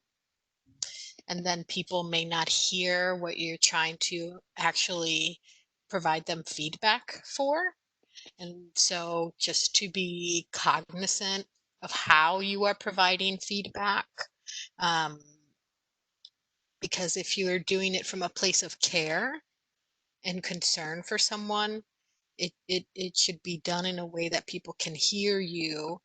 and then people may not hear what you're trying to actually provide them feedback for. And so just to be cognizant of how you are providing feedback, um, because if you are doing it from a place of care and concern for someone, it should be done in a way that people can hear you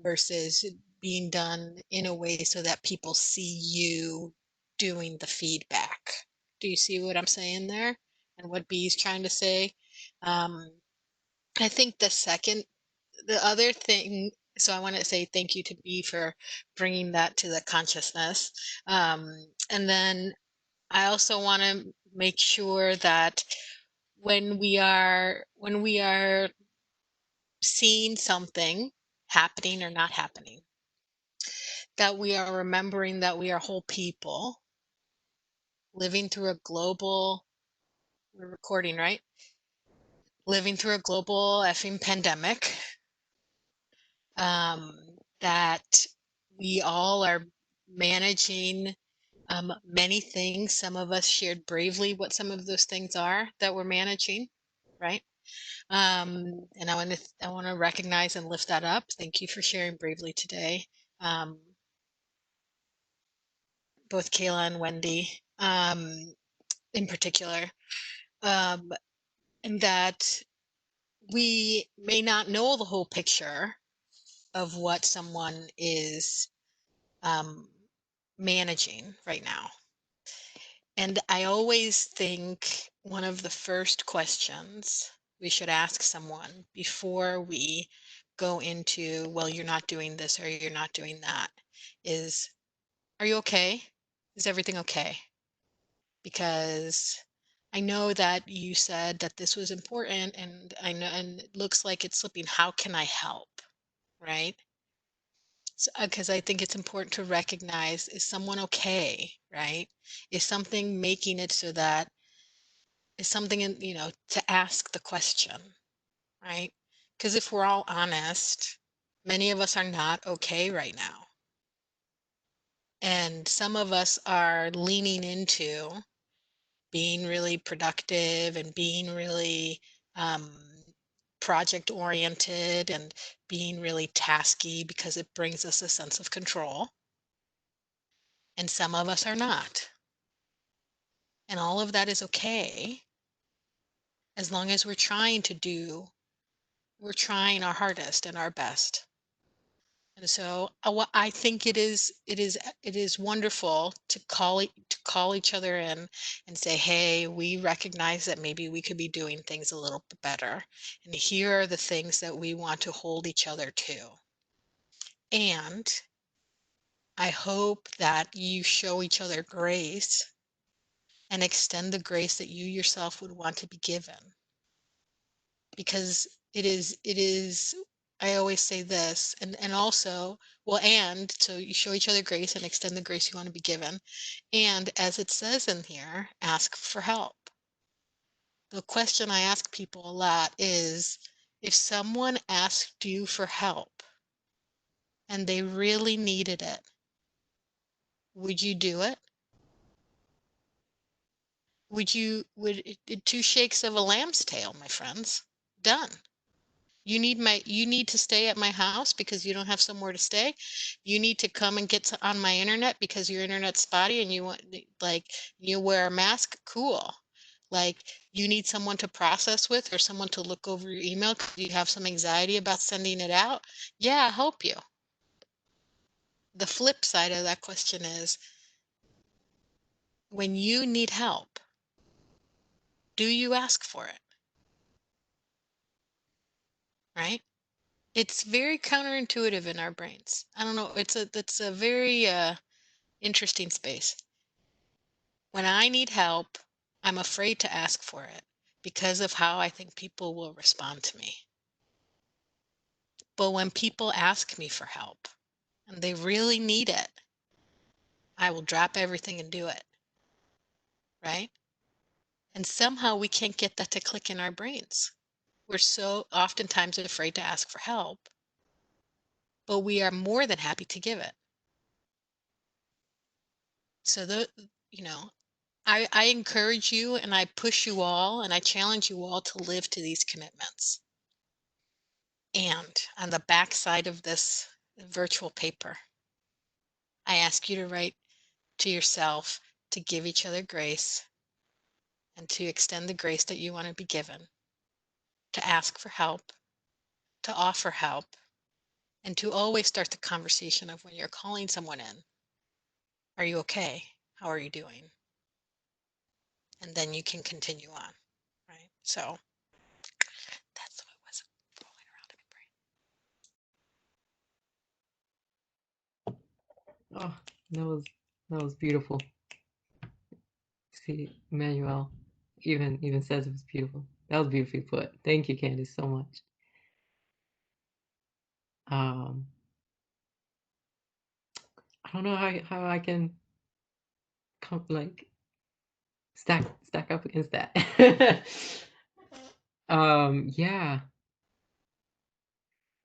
versus being done in a way so that people see you doing the feedback. Do you see what I'm saying there and what B is trying to say? Um, I think the other thing, so I want to say thank you to B for bringing that to the consciousness. And then I also want to make sure that when we are seeing something happening or not happening, that we are remembering that we are whole people living through a global, we're recording, right? Living through a global effing pandemic. That we all are managing many things. Some of us shared bravely what some of those things are that we're managing, right? And I want to recognize and lift that up. Thank you for sharing bravely today, um, both Kayla and Wendy, in particular, um, and that we may not know the whole picture of what someone is um, managing right now. And I always think one of the first questions we should ask someone before we go into, well, you're not doing this or you're not doing that, is, are you okay? Is everything okay? Because I know that you said that this was important, and I know, and it looks like it's slipping. How can I help? Right? Because I think it's important to recognize, is someone okay, right? Is something making it so that is something in, to ask the question, right? Because if we're all honest, many of us are not okay right now. And some of us are leaning into being really productive and being really project oriented and being really tasky because it brings us a sense of control. And some of us are not. And all of that is okay as long as we're trying our hardest and our best. And so I think it is wonderful to call each other in and say, hey, we recognize that maybe we could be doing things a little bit better. And here are the things that we want to hold each other to. And I hope that you show each other grace and extend the grace that you yourself would want to be given. Because it is, I always say this, and also, well, and so you show each other grace and extend the grace you want to be given. And as it says in here, ask for help. The question I ask people a lot is, if someone asked you for help and they really needed it, would you do it? Would two shakes of a lamb's tail, my friends? Done. You need to stay at my house because you don't have somewhere to stay. You need to come and get on my internet because your internet's spotty and you want, like, you wear a mask. Cool. Like, you need someone to process with or someone to look over your email because you have some anxiety about sending it out. Yeah, I'll help you. The flip side of that question is, when you need help, do you ask for it? Right? It's very counterintuitive in our brains. I don't know. It's a very interesting space. When I need help, I'm afraid to ask for it because of how I think people will respond to me. But when people ask me for help and they really need it, I will drop everything and do it. Right? And somehow we can't get that to click in our brains. We're so oftentimes afraid to ask for help, but we are more than happy to give it. So I encourage you and I push you all and I challenge you all to live to these commitments. And on the back side of this virtual paper, I ask you to write to yourself to give each other grace and to extend the grace that you want to be given, to ask for help, to offer help, and to always start the conversation of when you're calling someone in. Are you okay? How are you doing? And then you can continue on, right? So that's what was rolling around in my brain. Oh, that was beautiful. See, Emmanuel even says it was beautiful. That was beautifully put. Thank you, Candice, so much. I don't know how I can come like stack up against that. Yeah.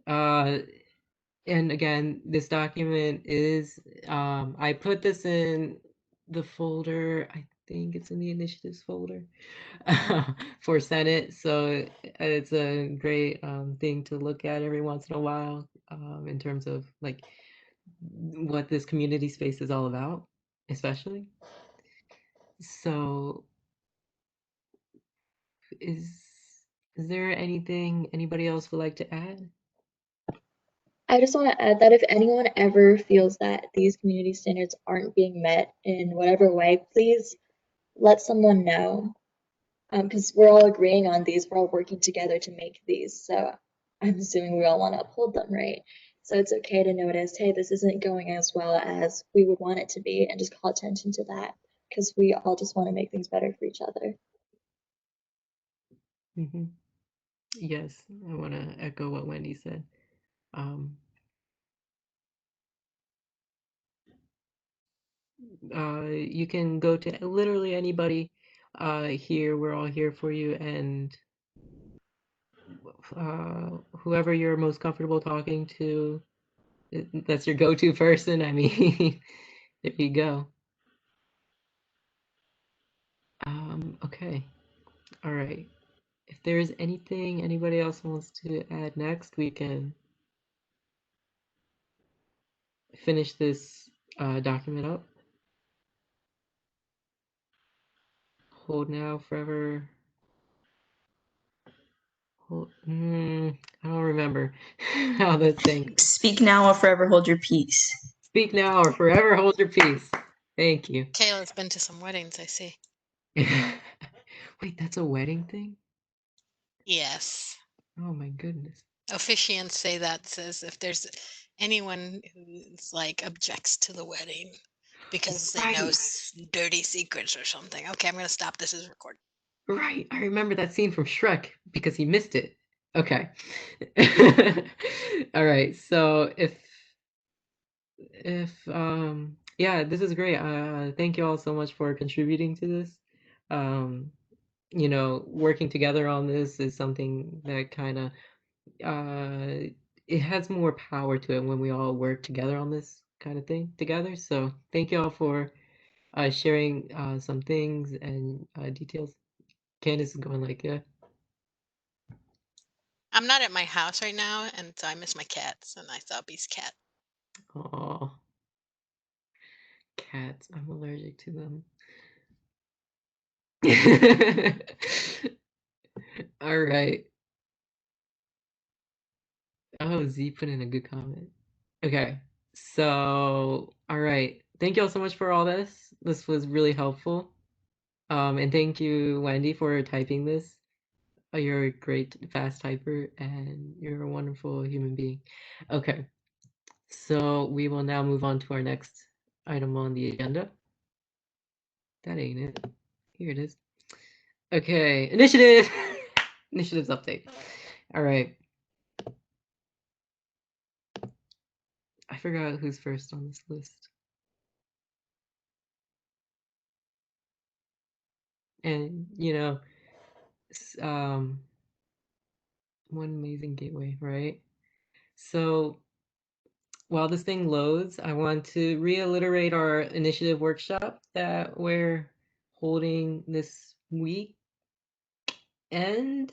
And again, this document is I put this in the folder. I think it's in the initiatives folder for Senate. So it's a great thing to look at every once in a while in terms of like what this community space is all about, especially. So is there anything anybody else would like to add? I just want to add that if anyone ever feels that these community standards aren't being met in whatever way, please let someone know. Because we're all agreeing on these, we're all working together to make these. So I'm assuming we all want to uphold them, right? So it's okay to notice, hey, this isn't going as well as we would want it to be, and just call attention to that because we all just want to make things better for each other. Mm-hmm. Yes, I want to echo what Wendy said. You can go to literally anybody here. We're all here for you, and whoever you're most comfortable talking to, that's your go-to person. I mean, there you go. Okay, all right. If there's anything anybody else wants to add next, we can finish this document up. Hold now, forever. Hold, I don't remember how this thing. Speak now or forever hold your peace. Speak now or forever hold your peace. Thank you. Kayla's been to some weddings, I see. Wait, that's a wedding thing? Yes. Oh my goodness. Officiants say that, says if there's anyone who's like objects to the wedding because they know Right. dirty secrets or something. Okay, I'm going to stop. This is recorded. Right. I remember that scene from Shrek because he missed it. Okay. All right. So if yeah, this is great. Thank you all so much for contributing to this. Um, you know, working together on this is something that kind of it has more power to it when we all work together on this kind of thing together. So thank you all for sharing some things and details. Candace is going like, yeah. I'm not at my house right now, and so I miss my cats, and I saw Beast cat. Oh, cats. I'm allergic to them. All right. Oh, Z put in a good comment. Okay. So, all right. Thank you all so much for all this. This was really helpful. And thank you, Wendy, for typing this. You're a great fast typer and you're a wonderful human being. Okay. So we will now move on to our next item on the agenda. That ain't it. Here it is. Okay, initiative. Initiatives update. All right. I forgot who's first on this list. And you know, one amazing gateway, right? So while this thing loads, I want to reiterate our initiative workshop that we're holding this week. And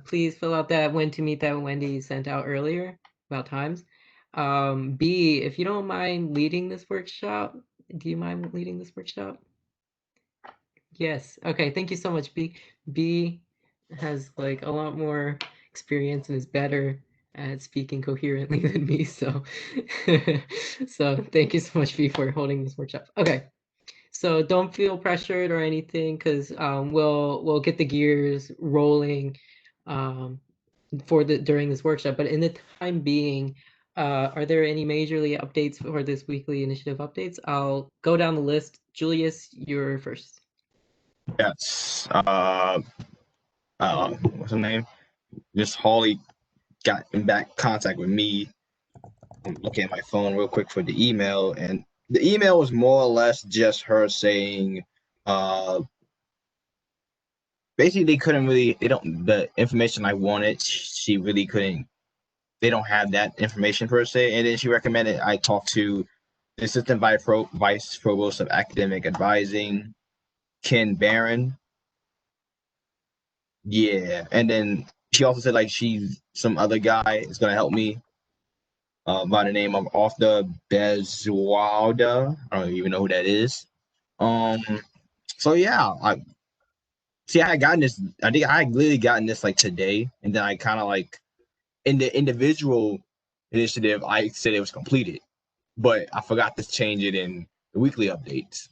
please fill out that when to meet that Wendy sent out earlier about times. B, if you don't mind leading this workshop, do you mind leading this workshop? Yes. Okay. Thank you so much, B. B has like a lot more experience and is better at speaking coherently than me. So, so thank you so much, B, for holding this workshop. Okay. So don't feel pressured or anything, because we'll get the gears rolling for the during this workshop. But in the time being, are there any majorly updates for this weekly initiative updates? I'll go down the list. Julius, you're first. Yes. What's her name? Miss Holly got in back contact with me. I'm looking at my phone real quick for the email, and the email was more or less just her saying, basically they couldn't really, they don't, the information I wanted, she really couldn't, they don't have that information per se. And then she recommended I talk to the assistant vice provost of academic advising, Ken Barron. Yeah, and then she also said like she's some other guy is gonna help me by the name of Arthur Bezwalda. I don't even know who that is. Um, so yeah, I had gotten this. I think I had literally gotten this like today, and then I kind of like in the individual initiative, I said it was completed, but I forgot to change it in the weekly updates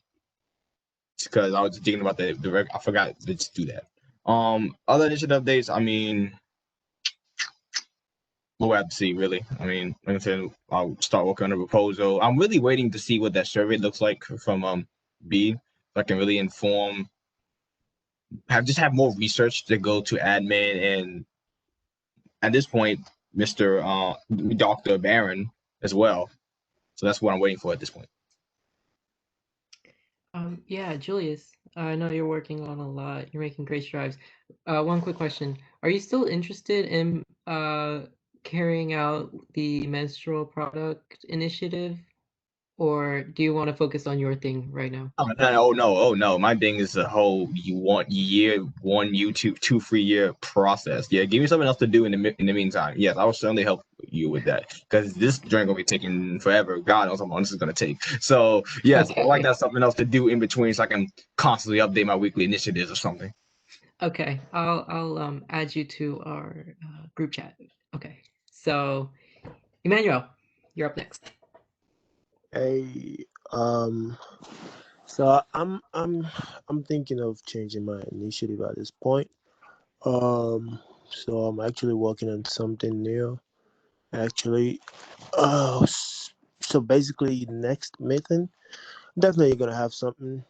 because I was thinking about I forgot to do that. Other initiative updates. I mean, we'll have to see. Really, I mean, like I said, I'll start working on a proposal. I'm really waiting to see what that survey looks like from B, so I can really inform. Have more research to go to admin and at this point, Mr. Dr. Barron as well. So that's what I'm waiting for at this point. Yeah, Julius, I know you're working on a lot. You're making great strides. One quick question. Are you still interested in carrying out the menstrual product initiative, or do you want to focus on your thing right now? Oh no. My thing is the whole one YouTube 2 free year process. Yeah, give me something else to do in the meantime. Yes, I will certainly help you with that because this journey gonna be taking forever. God knows how long this is gonna take. So yes, I like that something else to do in between so I can constantly update my weekly initiatives or something. Okay, I'll add you to our group chat. Okay, so Emmanuel, you're up next. Hey, so I'm thinking of changing my initiative at this point. So I'm actually working on something new. Actually, So basically, next meeting, definitely gonna have something.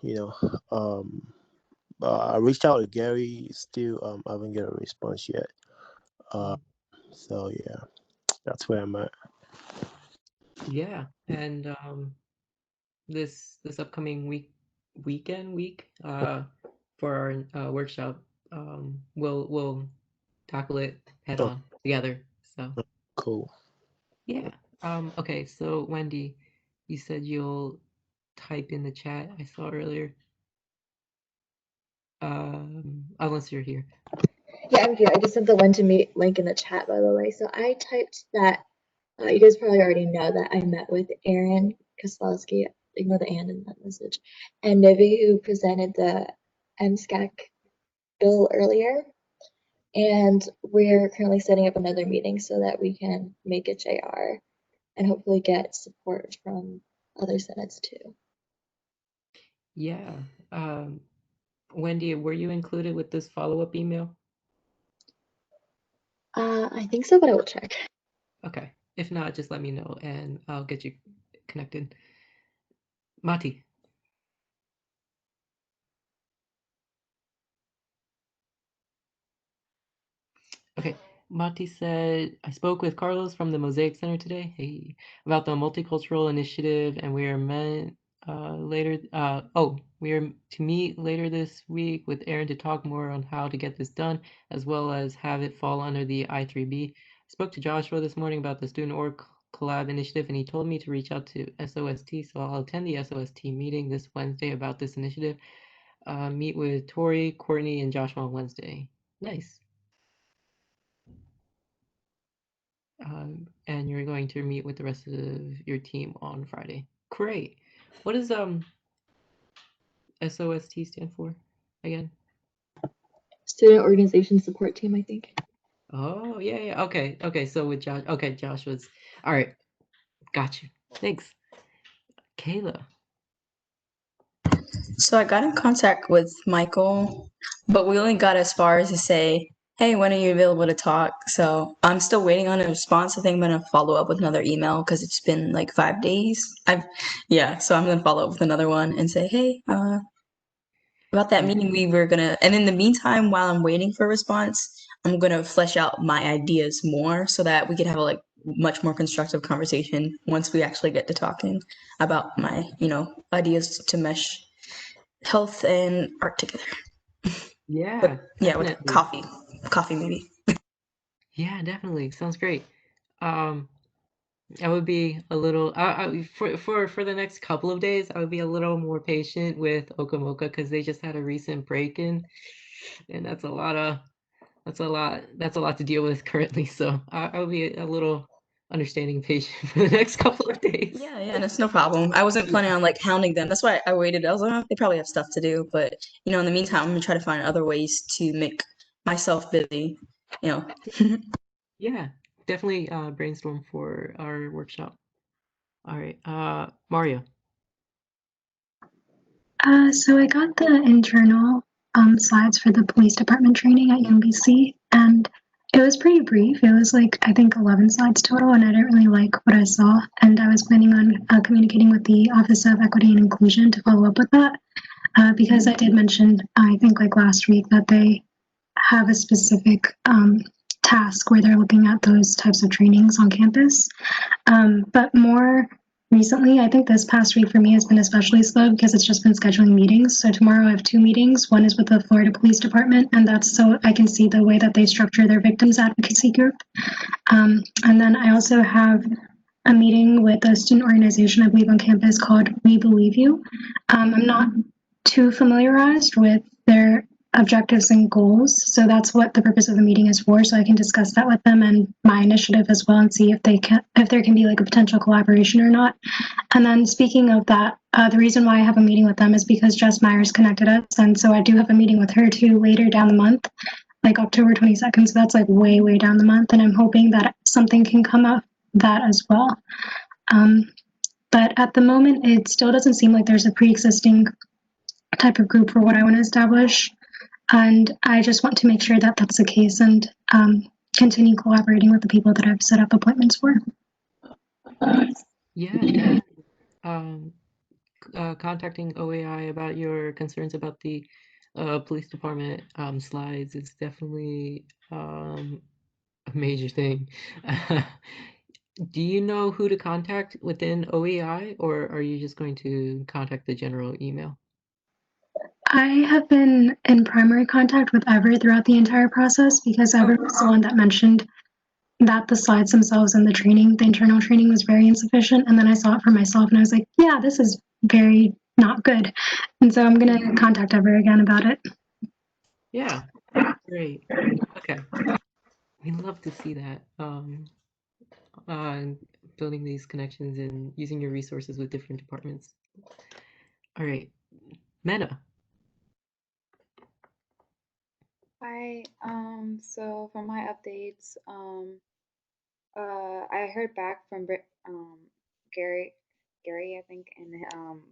I reached out to Gary. Still, I haven't get a response yet. So yeah, that's where I'm at. Yeah, and this upcoming week for our workshop, we'll tackle it head Oh, on together. So cool. yeah. Okay, so Wendy, you said you'll type in the chat I saw earlier. Unless you're here. Yeah, I'm here. I just sent the one to meet link in the chat, by the way. So I typed that. You guys probably already know that I met with Aaron Koslowski, ignore the and in that message, and Nivi, who presented the MSCAC bill earlier. And we're currently setting up another meeting so that we can make a JR and hopefully get support from other senates too. Yeah. Wendy, were you included with this follow-up email? I think so, but I will check. Okay. If not, just let me know and I'll get you connected. Mati. Okay. Mati said, I spoke with Carlos from the Mosaic Center today, hey, about the multicultural initiative, and we are meant we are to meet later this week with Aaron to talk more on how to get this done, as well as have it fall under the I3B. I spoke to Joshua this morning about the Student Org Collab initiative, and he told me to reach out to SOST, so I'll attend the SOST meeting this Wednesday about this initiative. Meet with Tori, Courtney, and Joshua on Wednesday. Nice. And you're going to meet with the rest of your team on Friday. Great. What does SOST stand for again? Student Organization Support Team, I think. Oh, yeah. Okay. So with Josh, okay, Josh was all right. Got you. Thanks, Kayla. So I got in contact with Michael, but we only got as far as to say, hey, when are you available to talk? So I'm still waiting on a response. I think I'm gonna follow up with another email because it's been like 5 days. So I'm gonna follow up with another one and say, hey, about that meeting we were gonna, and in the meantime, while I'm waiting for a response, I'm gonna flesh out my ideas more so that we could have a like much more constructive conversation once we actually get to talking about my, ideas to mesh health and art together. Yeah, With coffee maybe. Yeah, definitely. Sounds great. I would be a little for the next couple of days. I would be a little more patient with Okamoka because they just had a recent break-in, and that's a lot to deal with currently. So I would be a little understanding and patient for the next couple of days. Yeah, that's no problem. I wasn't planning on like hounding them. That's why I waited. I was like, they probably have stuff to do, but in the meantime, I'm gonna try to find other ways to make myself busy. Yeah, definitely brainstorm for our workshop. All right, Mario. So I got the internal slides for the police department training at UMBC, and it was pretty brief. It was like, I think 11 slides total, and I didn't really like what I saw. And I was planning on communicating with the Office of Equity and Inclusion to follow up with that, because I did mention, I think like last week, that they have a specific task where they're looking at those types of trainings on campus. But more recently, I think this past week for me has been especially slow because it's just been scheduling meetings. So tomorrow I have 2 meetings. One is with the Florida Police Department, and that's so I can see the way that they structure their victims advocacy group. And then I also have a meeting with a student organization, I believe, on campus called We Believe You. I'm not too familiarized with their objectives and goals, so that's what the purpose of the meeting is for, so I can discuss that with them and my initiative as well and see if there can be like a potential collaboration or not. And then speaking of that, the reason why I have a meeting with them is because Jess Myers connected us, and so I do have a meeting with her too later down the month, like October 22nd, so that's like way down the month, and I'm hoping that something can come of that as well. But at the moment, it still doesn't seem like there's a pre-existing type of group for what I want to establish. And I just want to make sure that that's the case and continue collaborating with the people that I've set up appointments for. Yeah, definitely. Contacting OAI about your concerns about the police department slides is definitely a major thing. Do you know who to contact within OEI, or are you just going to contact the general email? I have been in primary contact with Everett throughout the entire process because Everett was the one that mentioned that the slides themselves and the internal training was very insufficient. And then I saw it for myself and I was like, yeah, this is very not good. And so I'm going to contact Everett again about it. Yeah, great. Okay. We love to see that. Uh, Building these connections and using your resources with different departments. All right, Meta. Hi. So for my updates, I heard back from Gary, I think, and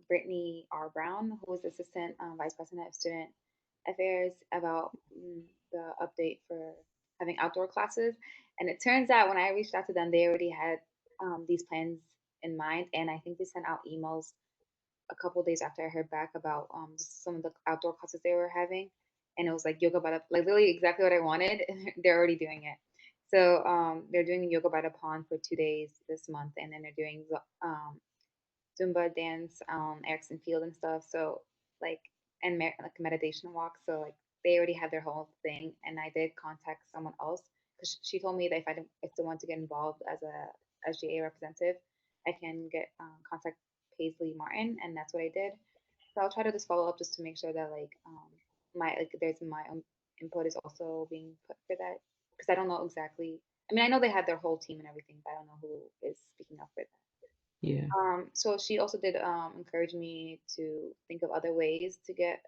Brittany R. Brown, who was Assistant Vice President of Student Affairs, about the update for having outdoor classes. And it turns out when I reached out to them, they already had these plans in mind, and I think they sent out emails a couple days after I heard back about some of the outdoor classes they were having, and it was like yoga by the, like literally exactly what I wanted, and they're already doing it. So they're doing yoga by the pond for 2 days this month, and then they're doing Zumba dance on Erickson Field and stuff. So like and like meditation walks. So like they already had their whole thing, and I did contact someone else because she told me that if they want to get involved as a SGA representative, I can get contact Paisley Martin, and that's what I did. So I'll try to just follow up just to make sure that like my like there's my own input is also being put for that because I don't know exactly. I mean, I know they had their whole team and everything, but I don't know who is speaking up for that. Yeah. So she also did encourage me to think of other ways to get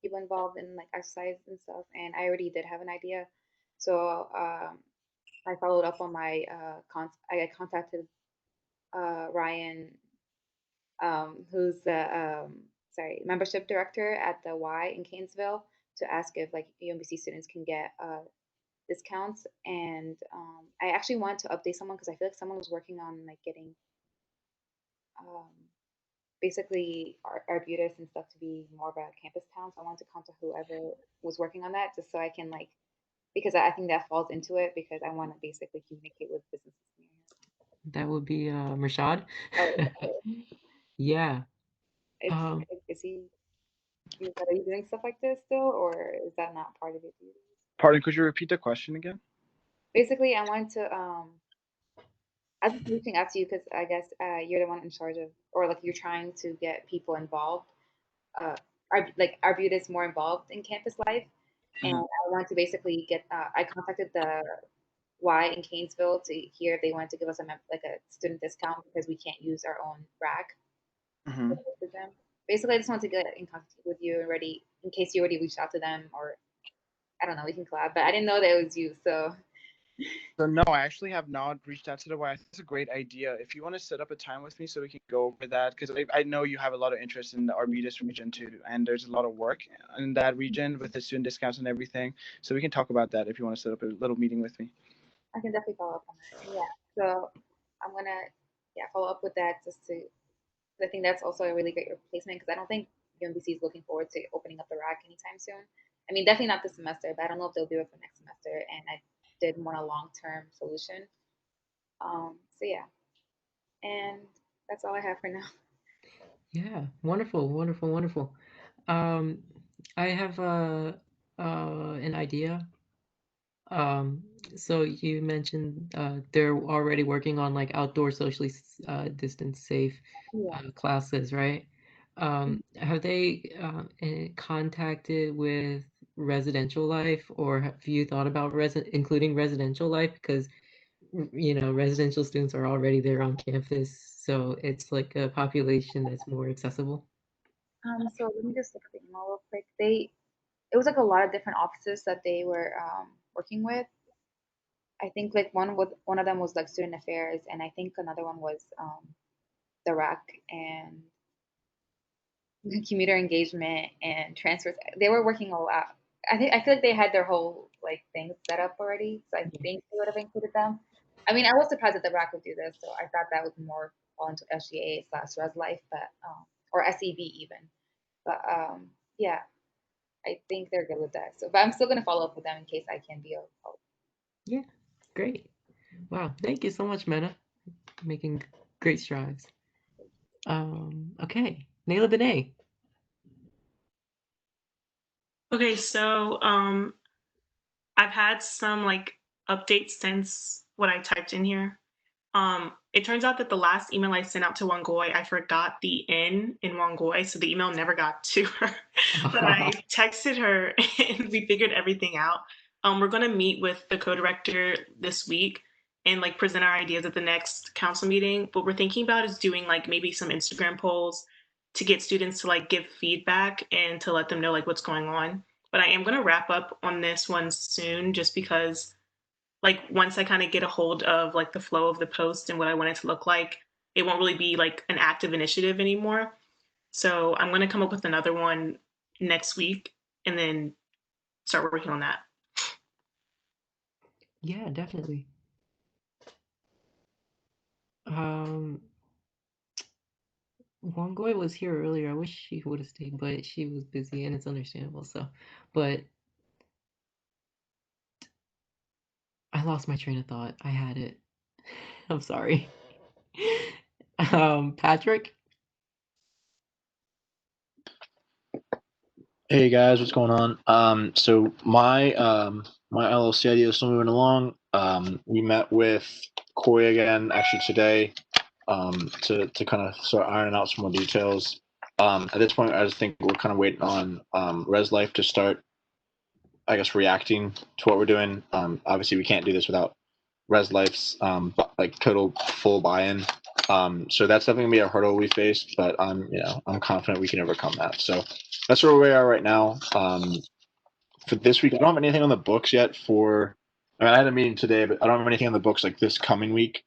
people involved in like exercise and stuff, and I already did have an idea. So I followed up on my I contacted Ryan, who's the membership director at the Y in Canesville, to ask if like UMBC students can get discounts. And I actually wanted to update someone because I feel like someone was working on like getting um, basically Arbutus and stuff to be more of a campus town. So I wanted to contact whoever was working on that just so I can like, because I think that falls into it because I want to basically communicate with businesses near here. That would be Rashad. Oh, Yeah. it's is he? Are you doing stuff like this still, or is that not part of it? Pardon, could you repeat the question again? Basically, I wanted to I was reaching out to you because I guess you're the one in charge of, or like you're trying to get people involved, like Arbutus more involved in campus life. And I wanted to basically get, I contacted the Y in Canesville to hear if they wanted to give us like a student discount because we can't use our own rack with them. Basically, I just wanted to get in contact with you already in case you already reached out to them, or I don't know, we can collab. But I didn't know that it was you, so. So no, I actually have not reached out to the Y. I think it's a great idea. If you want to set up a time with me so we can go over that, because I know you have a lot of interest in the Arbutus region too, and there's a lot of work in that region with the student discounts and everything. So we can talk about that if you want to set up a little meeting with me. I can definitely follow up on that. And yeah, so I'm gonna follow up with that just to. I think that's also a really great replacement because I don't think UMBC is looking forward to opening up the rack anytime soon. I mean, definitely not this semester, but I don't know if they'll do it for next semester. And I did want a long-term solution. So yeah, and that's all I have for now. Yeah, wonderful, wonderful, wonderful. Um, I have an idea. Um, so you mentioned they're already working on like outdoor socially distance safe Yeah. classes, right? Have they contacted with residential life, or have you thought about including residential life? Because you know, residential students are already there on campus, so it's like a population that's more accessible. So let me just look at the email real quick. It was like a lot of different offices that they were working with. I think like one of them was like student affairs, and I think another one was the RAC and commuter engagement and transfers. They were working a lot. I feel like they had their whole like thing set up already, so I think they would have included them. I mean, I was surprised that the RAC would do this, so I thought that would more fall into SGA/Res Life, but or SEV even. But yeah, I think they're good with that. So, but I'm still gonna follow up with them in case I can be of help. Yeah, great. Wow, thank you so much, Mena. Making great strides. Okay, Naila Benet. Okay, so I've had some like updates since what I typed in here. It turns out that the last email I sent out to Wangoy, I forgot the N in Wangoy, so the email never got to her. But I texted her and we figured everything out. We're gonna meet with the co-director this week and like present our ideas at the next council meeting. What we're thinking about is doing like maybe some Instagram polls to get students to like give feedback and to let them know like what's going on. But I am gonna wrap up on this one soon just because like once I kind of get a hold of like the flow of the post and what I want it to look like, it won't really be like an active initiative anymore. So I'm going to come up with another one next week and then start working on that. Yeah, definitely. Wangoy was here earlier. I wish she would have stayed, but she was busy and it's understandable. So, but I lost my train of thought. I had it. I'm sorry. Patrick? Hey guys, what's going on? So my LLC idea is still moving along. We met with Corey again actually today, to kind of start ironing out some more details. At this point, I just think we're kind of waiting on Res Life to start, I guess, reacting to what we're doing. Obviously, we can't do this without Res Life's like total full buy-in. So that's definitely gonna be a hurdle we face, but I'm confident we can overcome that. So that's where we are right now. For this week, I don't have anything on the books yet. I mean, I had a meeting today, but I don't have anything on the books like this coming week.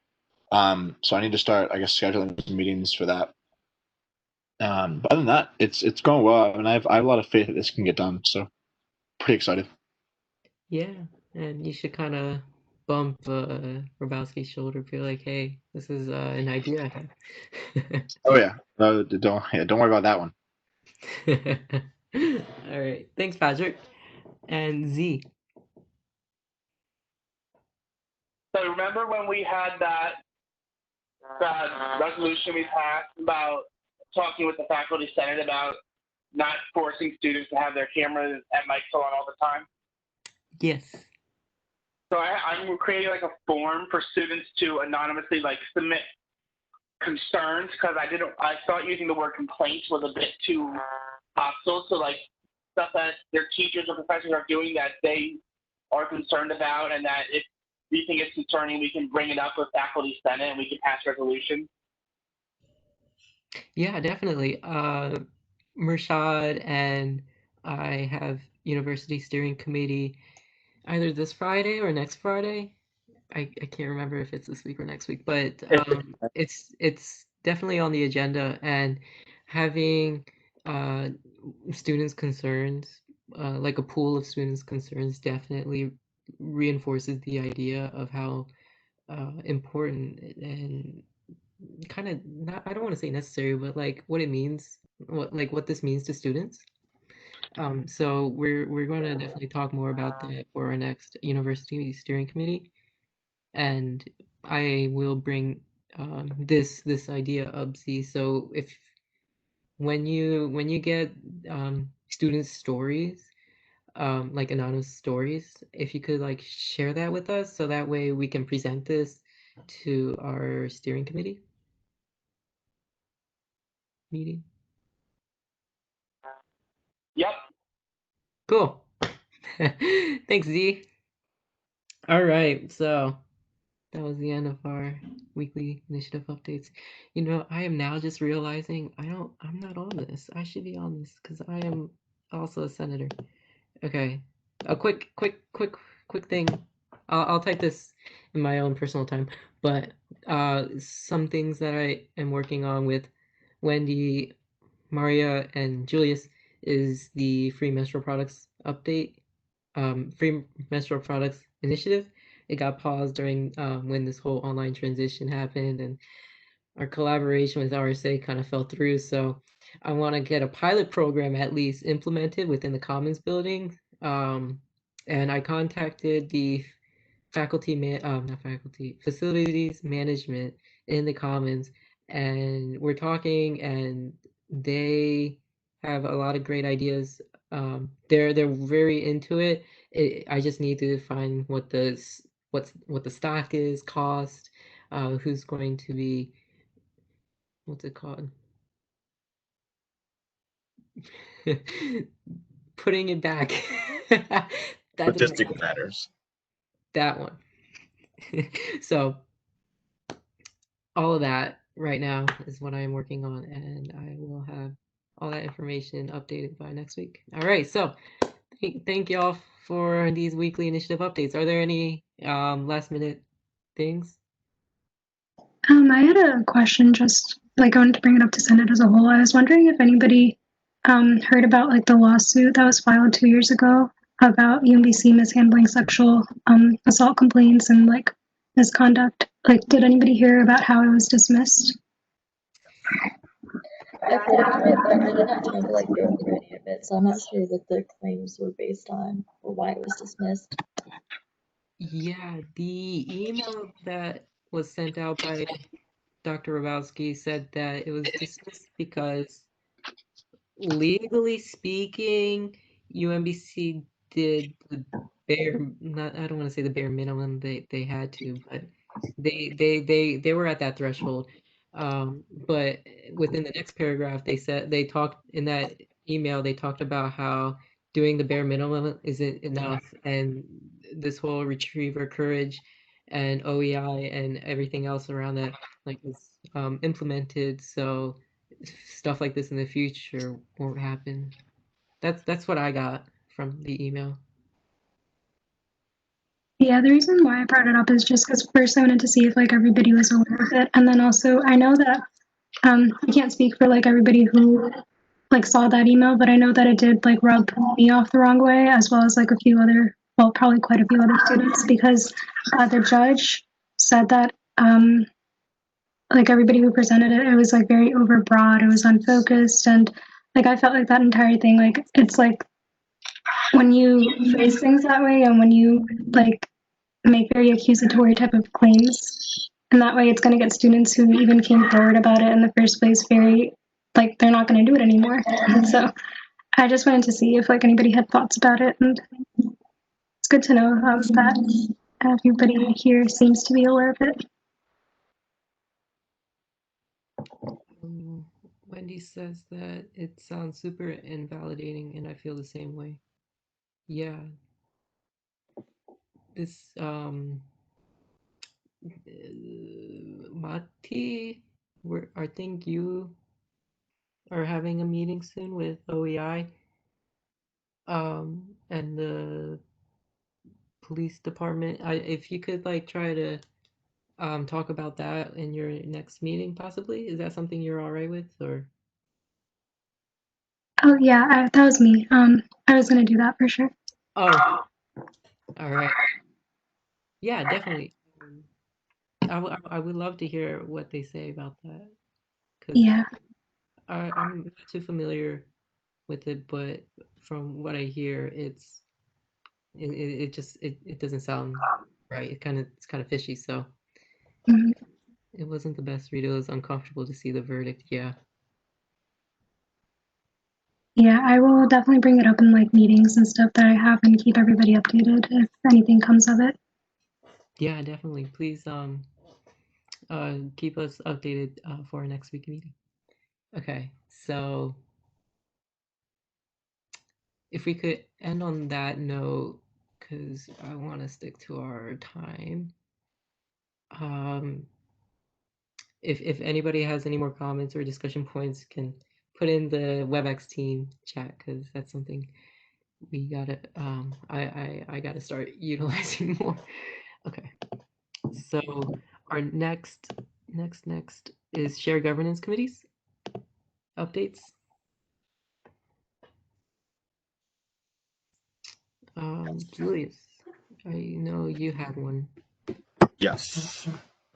So I need to start, I guess, scheduling some meetings for that. But other than that, it's going well, and I have a lot of faith that this can get done. So pretty excited. Yeah, and you should kind of bump Rabowski's shoulder, be like, "Hey, this is an idea I have." Oh yeah, don't worry about that one. All right, thanks, Patrick. And Z. So remember when we had that resolution we passed about talking with the faculty senate about not forcing students to have their cameras and mics on all the time? Yes. So I'm creating like a form for students to anonymously like submit concerns because I thought using the word complaints was a bit too hostile. So like stuff that their teachers or professors are doing that they are concerned about, and that if we think it's concerning, we can bring it up with faculty senate and we can pass resolution. Yeah, definitely. Murshad and I have university steering committee either this Friday or next Friday. I can't remember if it's this week or next week, but it's definitely on the agenda, and having uh, students' concerns, like a pool of students' concerns, definitely reinforces the idea of how important and kind of not, I don't want to say necessary, but like what it means, what this means to students. So we're going to definitely talk more about that for our next university steering committee, and I will bring this idea up. See, so if when you get students' stories, like anonymous stories, if you could like share that with us, so that way we can present this to our steering committee meeting. Yep. Cool. Thanks, Z. All right, so that was the end of our weekly initiative updates. You know, I am now just realizing I'm not on this. I should be on this because I am also a senator. Okay. A quick thing. I'll type this in my own personal time, but some things that I am working on with Wendy, Maria, and Julius is the free menstrual products update, free menstrual products initiative, it got paused during when this whole online transition happened, and our collaboration with RSA kind of fell through. So I want to get a pilot program at least implemented within the Commons building. And I contacted the not faculty, facilities management in the Commons, and we're talking, and they have a lot of great ideas. They're very into it. I just need to find what what the stock is, cost, who's going to be, what's it called? Putting it back. Logistic matters. That one. So all of that right now is what I am working on, and I will have all that information updated by next week. All right, so thank y'all for these weekly initiative updates. Are there any last minute things? I had a question, just like I wanted to bring it up to Senate as a whole. I was wondering if anybody heard about like the lawsuit that was filed 2 years ago about UMBC mishandling sexual assault complaints and like misconduct. Like, did anybody hear about how it was dismissed? I've heard about it, but I did not try to like go through any of it, so I'm not sure what the claims were based on or why it was dismissed. Yeah, the email that was sent out by Dr. Ravowski said that it was dismissed because, legally speaking, UMBC did the bare, not, I don't want to say the bare minimum they had to, but they were at that threshold. But within the next paragraph, they talked in that email, they talked about how doing the bare minimum isn't enough, and this whole retriever courage and OEI and everything else around that like is implemented, so stuff like this in the future won't happen. That's what I got from the email. Yeah, the reason why I brought it up is just because first I wanted to see if like everybody was aware of it, and then also I know that I can't speak for like everybody who like saw that email, but I know that it did like rub me off the wrong way, as well as like a few other, well, probably quite a few other students, because the judge said that like everybody who presented it, it was like very overbroad, it was unfocused, and like I felt like that entire thing, like it's like when you phrase things that way and when you like make very accusatory type of claims, and that way it's going to get students who even came forward about it in the first place very like they're not going to do it anymore. So I just wanted to see if like anybody had thoughts about it, and it's good to know that everybody here seems to be aware of it. Wendy says that it sounds super invalidating, and I feel the same way. Yeah, this Mati, I think you are having a meeting soon with OEI and the police department. If you could like try to talk about that in your next meeting, possibly. Is that something you're all right with, or? Oh yeah, that was me. I was going to do that for sure. Oh, all right. Yeah, definitely. I would love to hear what they say about that, because Yeah. I'm not too familiar with it, but from what I hear, it just it doesn't sound right. It's kind of fishy, so Mhm. it wasn't the best read. It was uncomfortable to see the verdict. Yeah. Yeah, I will definitely bring it up in like meetings and stuff that I have and keep everybody updated if anything comes of it. Yeah, definitely. Please keep us updated for our next week meeting. Okay, so if we could end on that note, because I want to stick to our time. If anybody has any more comments or discussion points, can put in the WebEx team chat, because that's something we gotta I gotta start utilizing more. Okay, so our next is share governance committees updates. Julius, I know you had one. Yes.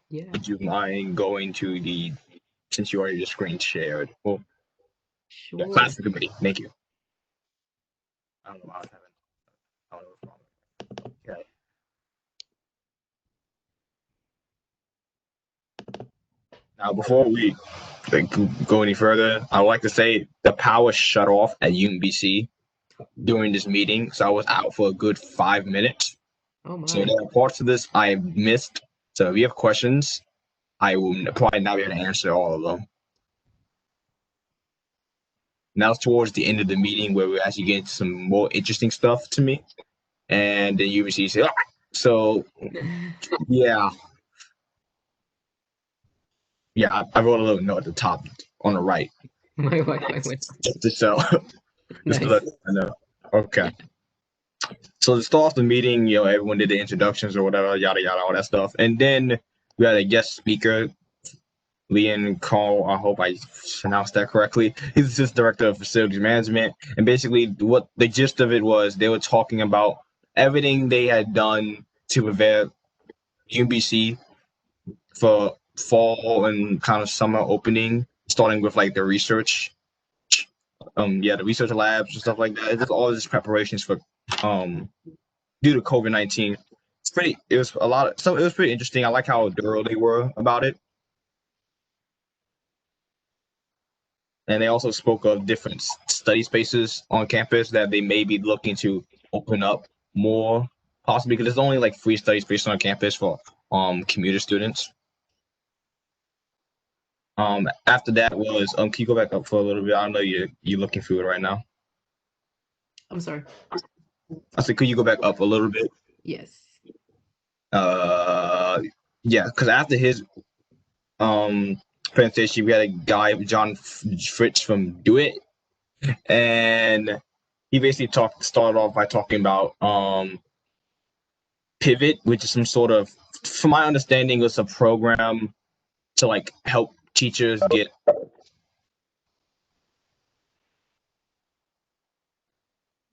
Yeah. Would you mind going to the, since you already just screen shared? Well, yeah, Sure. class committee. Thank you. I don't know why I was having. I don't know what's wrong. Okay. Now, before we go any further, I would like to say the power shut off at UMBC during this meeting, so I was out for a good 5 minutes. Oh my. So there are parts of this I missed. So if you have questions, I will probably not be able to answer all of them. Now it's towards the end of the meeting where we're actually getting some more interesting stuff to me, and then UBC said, "Ah!" So yeah, I wrote a little note at the top on the right. My Wi-Fi went. Just so, just to Nice. let I know. Okay. So to start off the meeting, everyone did the introductions or whatever, yada yada, all that stuff, and then we had a guest speaker, Leon Call. I hope I pronounced that correctly. He's assistant director of facilities management, and basically, what the gist of it was, they were talking about everything they had done to prepare UBC for fall and kind of summer opening, starting with like the research, the research labs and stuff like that. It's just all these preparations for due to COVID-19. It was a lot of, so it was pretty interesting. I like how thorough they were about it. And they also spoke of different study spaces on campus that they may be looking to open up more, possibly because there's only like 3 study spaces on campus for commuter students. After that was can you go back up for a little bit? I know you're looking through it right now. I'm sorry. I said, could you go back up a little bit? Yes. Yeah, because after his presentation, we had a guy, John Fritz from Do It, and he basically started off by talking about Pivot, which is some sort of, from my understanding, was a program to like help teachers get.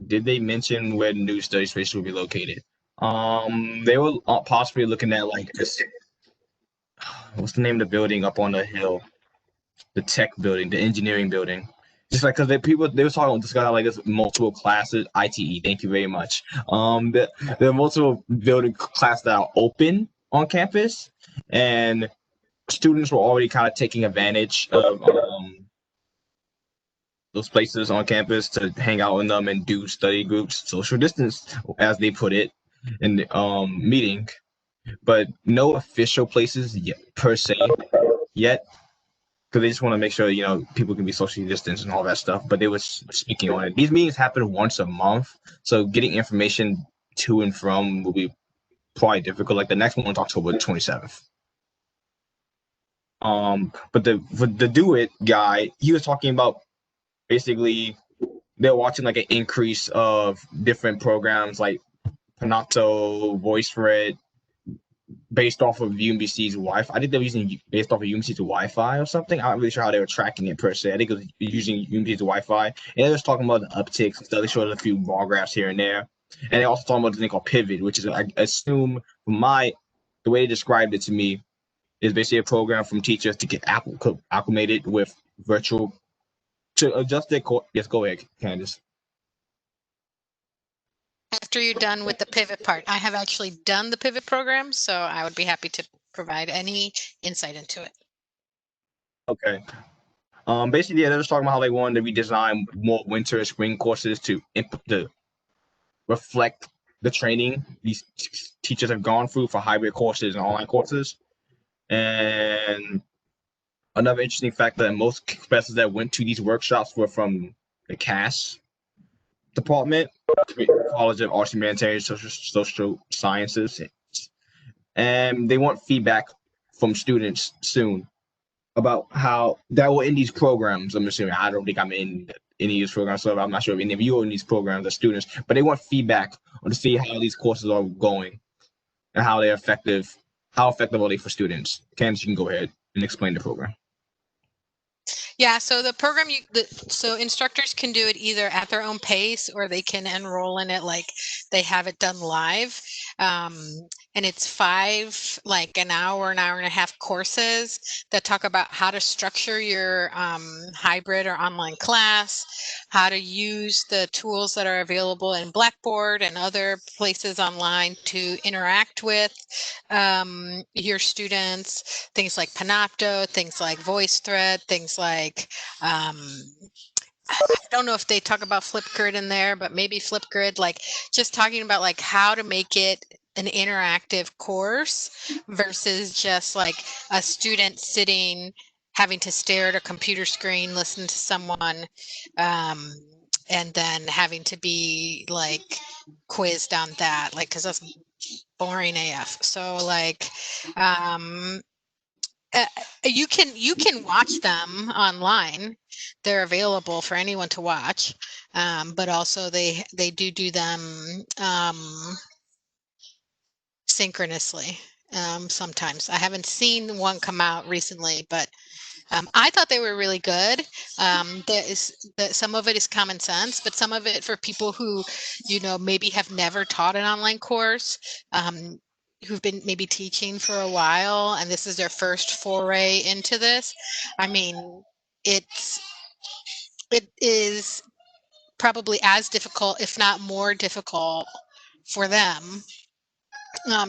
Did they mention where the new study space will be located? They were possibly looking at like this. What's the name of the building up on the hill? The tech building, the engineering building. Just like because they were talking this guy like there's multiple classes. ITE, thank you very much. There are multiple building classes that are open on campus, and students were already kind of taking advantage of those places on campus to hang out in them and do study groups, social distance, as they put it in the meeting. But no official places yet, per se yet, because they just want to make sure people can be socially distanced and all that stuff. But they were speaking on it. These meetings happen once a month, so getting information to and from will be probably difficult. Like the next one is October 27th. But the Do It guy, he was talking about basically they're watching like an increase of different programs like Panato, VoiceThread, based off of UMBC's Wi-Fi. I think they were using based off of UMBC's Wi-Fi or something. I'm not really sure how they were tracking it per se. I think it was using UMBC's Wi-Fi. And they were talking about the upticks and stuff. They showed a few bar graphs here and there. And they also talking about the thing called Pivot, which is, I assume, the way they described it to me, is basically a program from teachers to get acclimated with virtual, to adjust their core. Yes, go ahead, Candace. After you're done with the pivot part, I have actually done the pivot program, so I would be happy to provide any insight into it. Okay. Basically, they're just talking about how they wanted to redesign more winter and spring courses to reflect the training these teachers have gone through for hybrid courses and online courses. And another interesting fact that most professors that went to these workshops were from the CAS department, College of Arts, Humanitarian, Social Sciences, and they want feedback from students soon about how that were in these programs. I'm assuming, I don't think I'm in any of these programs, so I'm not sure if any of you are in these programs as students, but they want feedback on to see how these courses are going and how they're effective. How effective are they for students? Candace, you can go ahead and explain the program. Yeah, so the program so instructors can do it either at their own pace or they can enroll in it like they have it done live. And it's 5 like an hour and a half courses that talk about how to structure your hybrid or online class, how to use the tools that are available in Blackboard and other places online to interact with your students, things like Panopto, things like VoiceThread, things like I don't know if they talk about Flipgrid in there, but maybe Flipgrid, like just talking about like how to make it an interactive course versus just like a student sitting having to stare at a computer screen, listen to someone, and then having to be like quizzed on that, like because that's boring AF. So like you can watch them online. They're available for anyone to watch, but also they do them synchronously sometimes. I haven't seen one come out recently, but I thought they were really good. Some of it is common sense, but some of it for people who, maybe have never taught an online course, who've been maybe teaching for a while, and this is their first foray into this. I mean, it is probably as difficult, if not more difficult, for them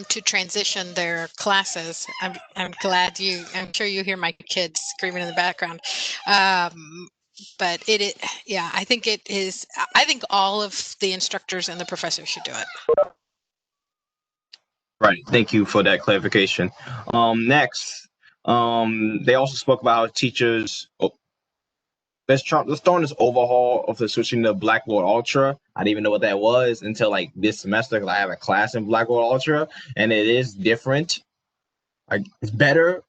to transition their classes. I'm glad I'm sure you hear my kids screaming in the background. But yeah, I think it is. I think all of the instructors and the professors should do it. Right. Thank you for that clarification. Next, they also spoke about how teachers. Oh, let's start on this overhaul of the switching to Blackboard Ultra. I didn't even know what that was until like this semester because I have a class in Blackboard Ultra, and it is different. It's better,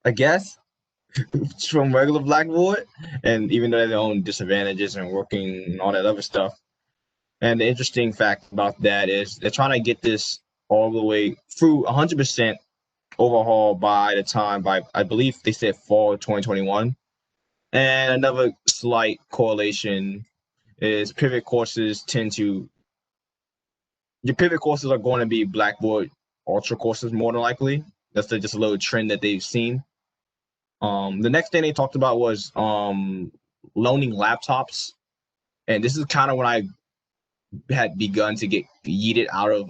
I guess, from regular Blackboard. And even though they have their own disadvantages and working and all that other stuff. And the interesting fact about that is they're trying to get this all the way through 100% overhaul by I believe they said fall 2021. And another slight correlation is your pivot courses are going to be Blackboard Ultra courses more than likely. That's just a little trend that they've seen. The next thing they talked about was loaning laptops, and this is kind of when I had begun to get yeeted out of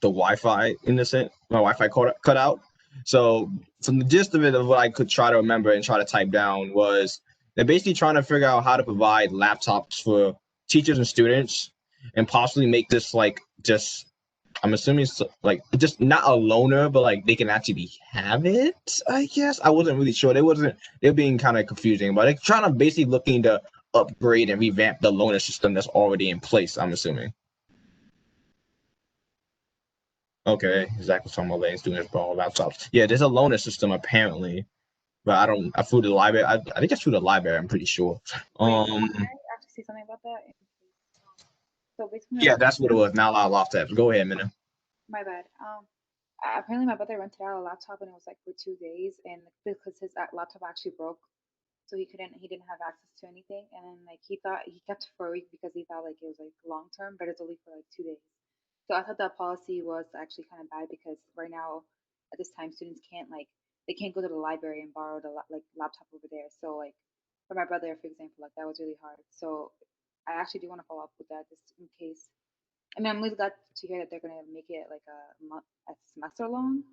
the Wi-Fi in the sense. My Wi-Fi cut out. So from the gist of it, of what I could try to remember and try to type down was they're basically trying to figure out how to provide laptops for teachers and students, and possibly make this like just. I'm assuming it's like just not a loaner, but like they can actually have it. I guess I wasn't really sure. They're being kind of confusing, but they're trying to basically looking to upgrade and revamp the loaner system that's already in place. I'm assuming. Okay, exactly. Talking about letting students borrow laptops. Yeah, there's a loaner system apparently, but I flew to the library. I think I flew to the library. I'm pretty sure. Wait, can I actually say something about that? So basically, Yeah, that's what it was. Not a lot of loft tabs. Go ahead, Minna. my bad. Apparently my brother rented out a laptop and it was like for 2 days, and because his laptop actually broke, so he didn't have access to anything, and then like he kept it for a week because he thought like it was like long term, but it's only for like 2 days. So I thought that policy was actually kind of bad because right now at this time students they can't go to the library and borrow the laptop over there. So like for my brother, for example, like that was really hard. So I actually do want to follow up with that just in case. I mean, I'm really glad to hear that they're gonna make it like a semester long.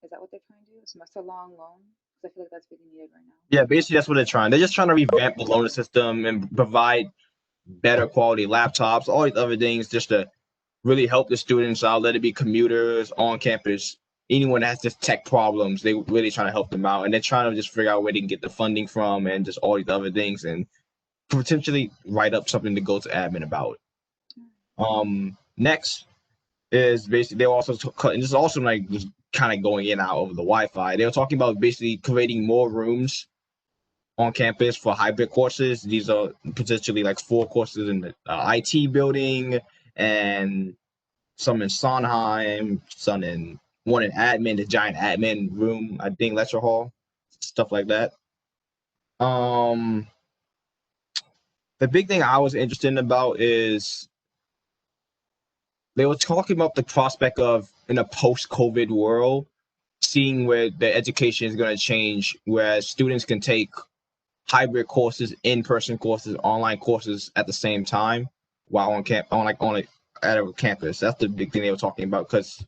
Is that what they're trying to do? A semester long loan? Because I feel like that's really needed right now. Yeah, basically that's what they're trying. They're just trying to revamp the loaner system and provide better quality laptops, all these other things, just to really help the students out. Let it be commuters on campus. Anyone that has just tech problems, they really trying to help them out, and they're trying to just figure out where they can get the funding from, and just all these other things, and potentially write up something to go to admin about. Next is basically they also and this is also like just kind of going in and out over the Wi-Fi. They were talking about basically creating more rooms on campus for hybrid courses. These are potentially like 4 courses in the IT building, and some in Sondheim, one in admin, the giant admin room, I think lecture hall, stuff like that. Um, the big thing I was interested about is they were talking about the prospect of in a post-COVID world, seeing where the education is going to change, where students can take hybrid courses, in-person courses, online courses at the same time while on camp, at a campus. That's the big thing they were talking about because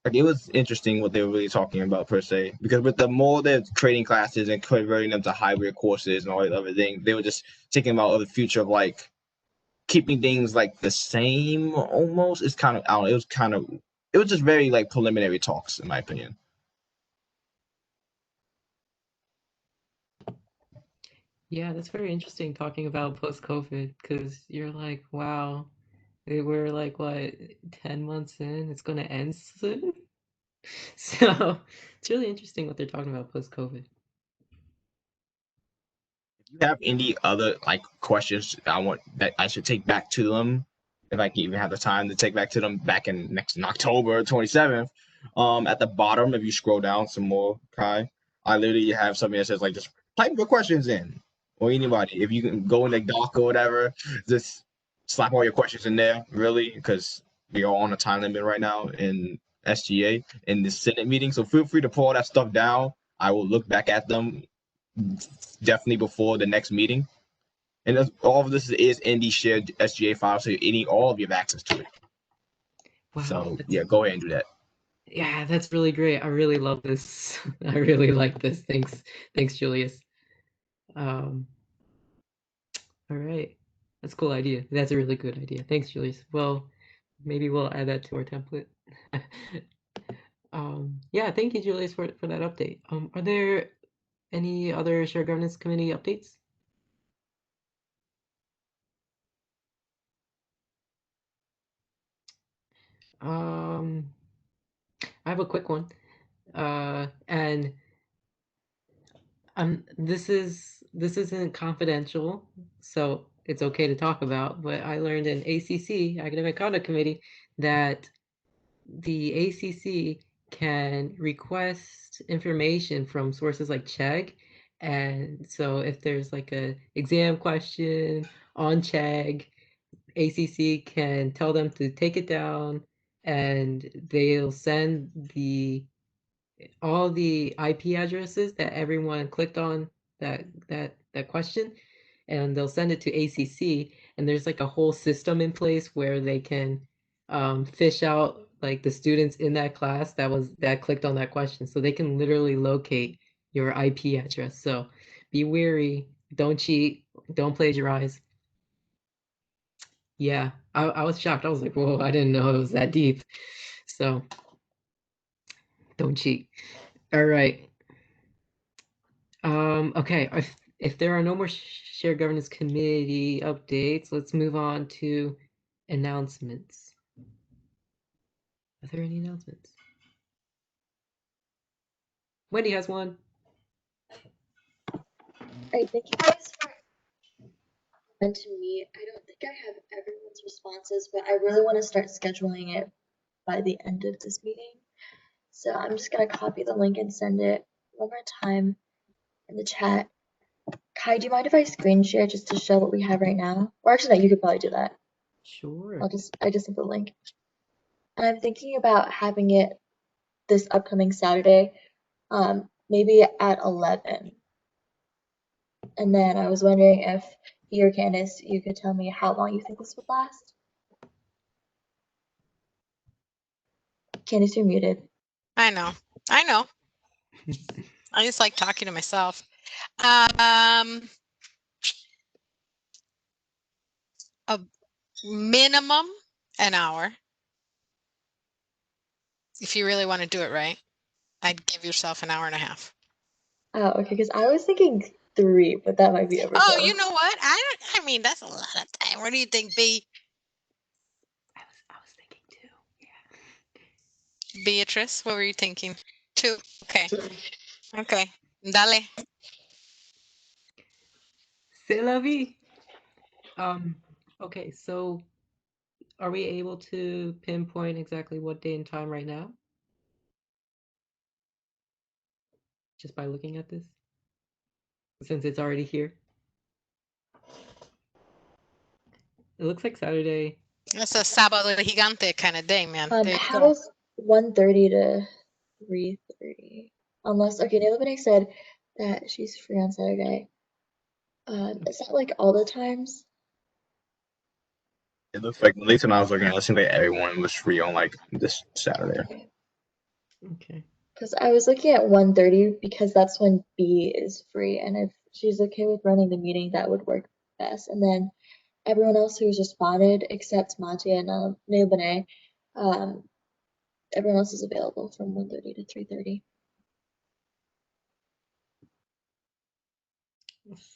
like, it was interesting what they were really talking about per se. Because with the more they're creating classes and converting them to hybrid courses and all that other thing, they were just thinking about the future of like keeping things like the same almost. It's kind of I don't know, it was just very like preliminary talks in my opinion. Yeah, that's very interesting talking about post-COVID because you're like, wow, we're like what, 10 months in, it's gonna end soon. So it's really interesting what they're talking about post-COVID. If you have any other like questions I want that I should take back to them, if I can even have the time to take back to them back in October 27th, at the bottom if you scroll down some more, Kai, I literally have something that says like just type your questions in or anybody. If you can go in the doc or whatever, just slap all your questions in there, really, because we are on a time limit right now in SGA in the Senate meeting. So feel free to pull all that stuff down. I will look back at them definitely before the next meeting. And all of this is in the shared SGA file, so all of you have access to it. Wow, so yeah, go ahead and do that. Yeah, that's really great. I really love this. I really like this. Thanks, Julius. All right, that's a cool idea. That's a really good idea. Thanks, Julius. Well, maybe we'll add that to our template. Yeah, thank you, Julius, for that update. Are there any other shared governance committee updates? I have a quick one. And this isn't confidential, so it's okay to talk about, but I learned in ACC, Academic Conduct Committee, that the ACC can request information from sources like Chegg. And so if there's like a exam question on Chegg, ACC can tell them to take it down and they'll send all the IP addresses that everyone clicked on that question, and they'll send it to ACC. And there's like a whole system in place where they can fish out like the students in that class that clicked on that question, so they can literally locate your IP address. So be wary, don't cheat, don't plagiarize. Yeah, I was shocked. I was like, whoa, I didn't know it was that deep. So don't cheat. All right. Okay, if there are no more shared governance committee updates, let's move on to announcements. Are there any announcements? Wendy has one. Alright, thank you guys for to me. I don't think I have everyone's responses, but I really want to start scheduling it by the end of this meeting. So I'm just gonna copy the link and send it one more time in the chat. Kai, do you mind if I screen share just to show what we have right now? Or actually, no, you could probably do that. Sure. I just have the link. And I'm thinking about having it this upcoming Saturday, maybe at 11. And then I was wondering if you or Candace, you could tell me how long you think this would last. Candace, you're muted. I know. I just like talking to myself. A minimum an hour. If you really want to do it right, I'd give yourself an hour and a half. Oh, okay, because I was thinking 3, but that might be overkill. Oh, you know what? I mean, that's a lot of time. What do you think, B? I was thinking 2. Yeah. Beatrice, what were you thinking? 2. Okay. Okay. Dale. C'est la vie. Okay, so are we able to pinpoint exactly what day and time right now? Just by looking at this? since it's already here? It looks like Saturday. That's a sábado gigante kind of day, man. There you go. How's 1:30 to 3:30? Unless, okay, Naila Benek said that she's free on Saturday. Is that like all the times? It looks like, at least when I was looking at it, it seemed like everyone was free on like this Saturday. Okay. Because I was looking at 1:30 because that's when B is free, and if she's okay with running the meeting, that would work best. And then everyone else who's responded, except Monty and Naila Benek, everyone else is available from 1:30 to 3:30.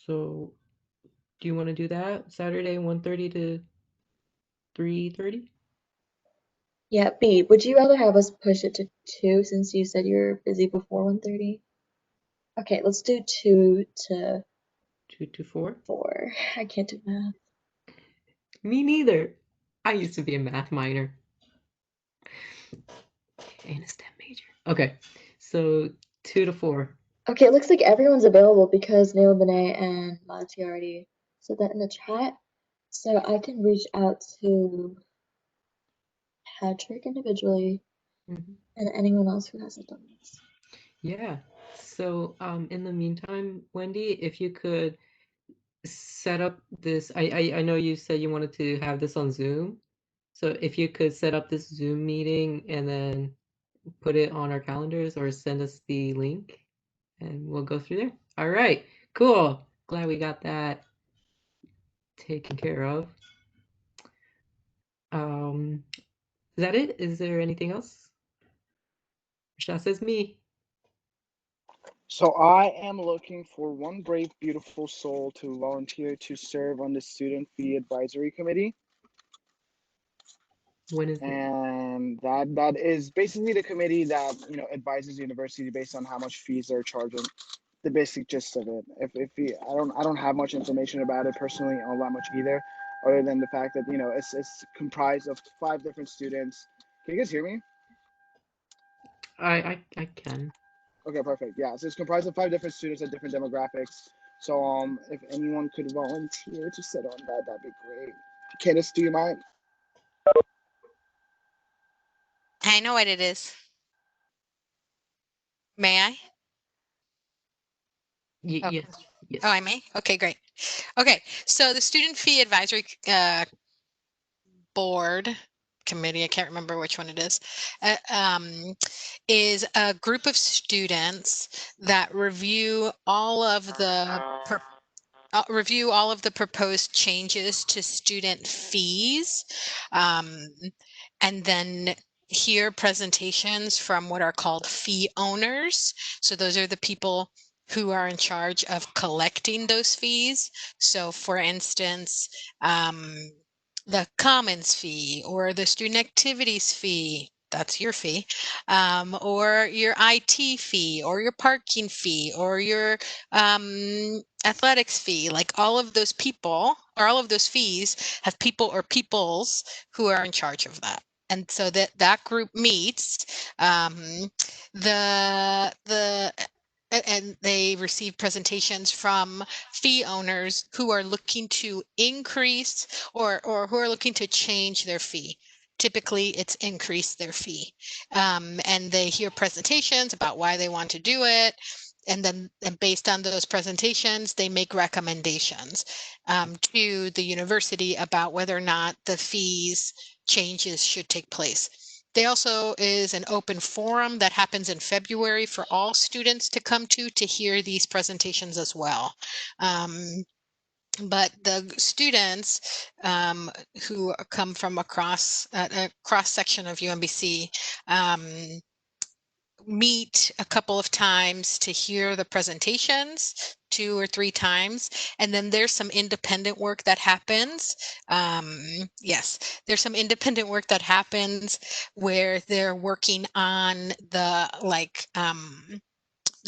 So, do you want to do that Saturday 1:30 to 3:30? Yeah, B, would you rather have us push it to 2 since you said you're busy before 1:30? Okay, let's do 2 to 2 to 4? 4. I can't do math. Me neither. I used to be a math minor and a STEM major. Okay, so 2 to 4. Okay, it looks like everyone's available because Naila Benet and Monty already said that in the chat. So I can reach out to Patrick individually and anyone else who hasn't done this. Yeah. So, in the meantime, Wendy, if you could set up this, I know you said you wanted to have this on Zoom. So if you could set up this Zoom meeting and then put it on our calendars or send us the link and we'll go through there. All right, cool. Glad we got that taken care of. Is that it? Is there anything else? Rashad says me. So I am looking for one brave, beautiful soul to volunteer to serve on the Student Fee Advisory Committee. When is and that is basically the committee that advises the university based on how much fees they're charging. The basic gist of it. If I don't have much information about it personally, or that much either, other than the fact that it's comprised of 5 different students. Can you guys hear me? I can. Okay, perfect. Yeah, so it's comprised of 5 different students at different demographics. So if anyone could volunteer to sit on that, that'd be great. Candace, do you mind? I know what it is. May I? Yes. Oh, I may? Okay, great. Okay, so the Student Fee Advisory Board committee, I can't remember which one it is a group of students that review all of the proposed changes to student fees, and then hear presentations from what are called fee owners. So those are the people who are in charge of collecting those fees. So for instance, the commons fee or the student activities fee, that's your fee, or your IT fee or your parking fee or your athletics fee, like all of those people or all of those fees have people or peoples who are in charge of that. And so that group meets, and they receive presentations from fee owners who are looking to increase or who are looking to change their fee. Typically, it's increase their fee. And they hear presentations about why they want to do it. And based on those presentations, they make recommendations to the university about whether or not the fees changes should take place. There also is an open forum that happens in February for all students to come to hear these presentations as well. But the students who come from across a cross section of UMBC meet a couple of times to hear the presentations, 2 or 3 times, and then there's some independent work that happens. Yes, there's some independent work that happens where they're working on the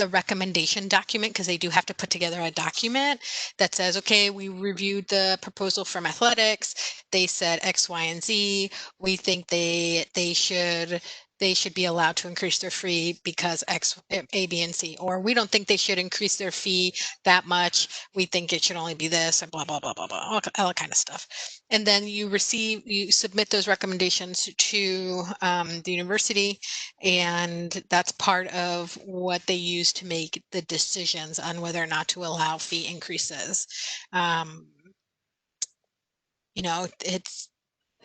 recommendation document, because they do have to put together a document that says, okay, we reviewed the proposal from athletics. They said X, Y, and Z. We think they should they should be allowed to increase their fee because X, A, B, and C, or we don't think they should increase their fee that much. We think it should only be this, and blah, blah, blah, blah, blah, all that kind of stuff. And then you submit those recommendations to the university, and that's part of what they use to make the decisions on whether or not to allow fee increases. You know,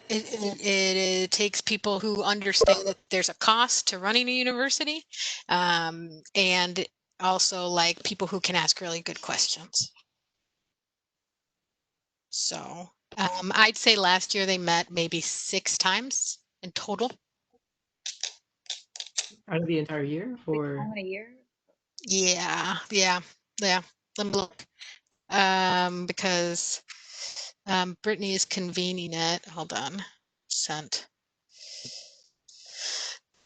it takes people who understand that there's a cost to running a university, and also like people who can ask really good questions. So I'd say last year they met maybe 6 times in total. Out of the entire year, or a year? Yeah. Let me look. Because Brittany is convening it. Hold on. Sent.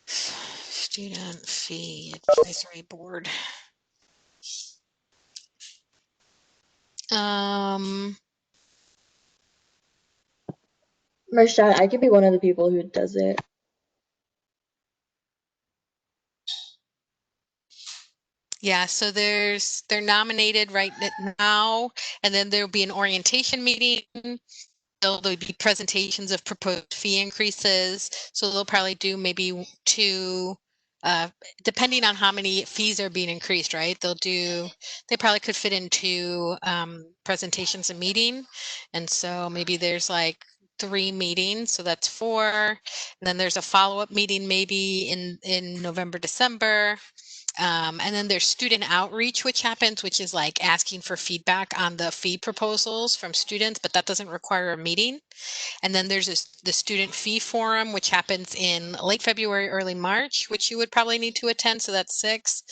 Student fee advisory board. Marshad, I could be one of the people who does it. Yeah, so they're nominated right now, and then there'll be an orientation meeting. There'll be presentations of proposed fee increases. So they'll probably do maybe 2, depending on how many fees are being increased, right? They probably could fit into presentations a meeting. And so maybe there's like 3 meetings, so that's 4. And then there's a follow-up meeting maybe in November, December. And then there's student outreach, which is like asking for feedback on the fee proposals from students, but that doesn't require a meeting. And then there's the student fee forum, which happens in late February, early March, which you would probably need to attend. So that's 6.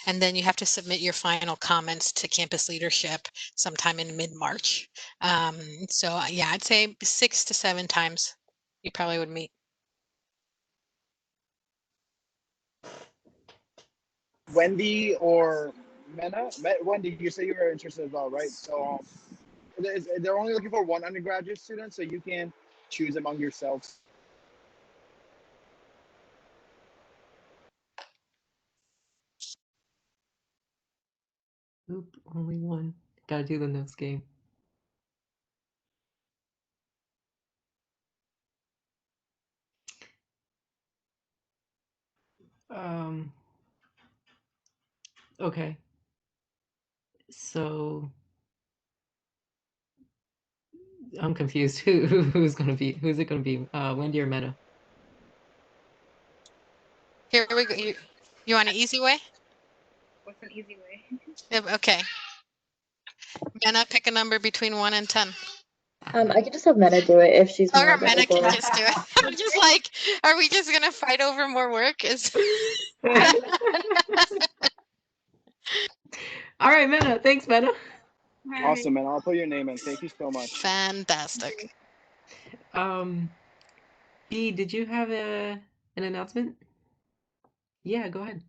And then you have to submit your final comments to campus leadership sometime in mid-March. So yeah, I'd say 6 to 7 times you probably would meet. Wendy or Mena? Wendy, you say you were interested as well, right? So they're only looking for 1 undergraduate student, so you can choose among yourselves. Oop, only 1. Gotta do the notes game. Okay. So I'm confused. Who's it gonna be? Wendy or Meta? Here we go. You want an easy way? What's an easy way? Okay. Mena, pick a number between 1 and 10. I could just have Mena do it if she's more Or Mena available. can just do it. I'm just like, are we just gonna fight over more work? All right, Mena. Thanks, Mena. Awesome, man. I'll put your name in. Thank you so much. Fantastic. B, did you have an announcement? Yeah, go ahead.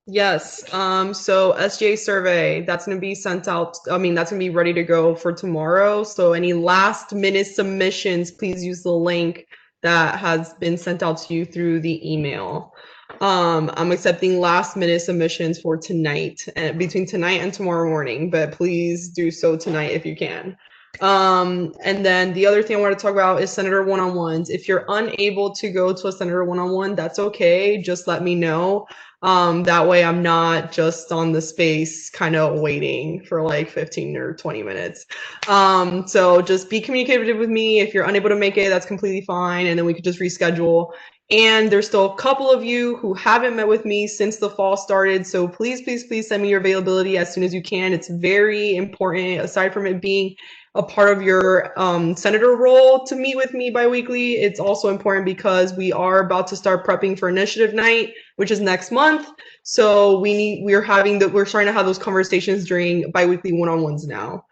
Yes. So SGA survey, that's going to be sent out. That's going to be ready to go for tomorrow. So any last minute submissions, please use the link that has been sent out to you through the email. I'm accepting last minute submissions for tonight, between tonight and tomorrow morning, but please do so tonight if you can. And then the other thing I want to talk about is senator one-on-ones. If you're unable to go to a senator one-on-one, that's okay. Just let me know. That way I'm not just on the space kind of waiting for like 15 or 20 minutes. So just be communicative with me. If you're unable to make it, that's completely fine. And then we could just reschedule. And there's still a couple of you who haven't met with me since the fall started. So please, please, please send me your availability as soon as you can. It's very important, aside from it being a part of your senator role, to meet with me biweekly. It's also important because we are about to start prepping for initiative night, which is next month. So we're starting to have those conversations during biweekly one-on-ones now.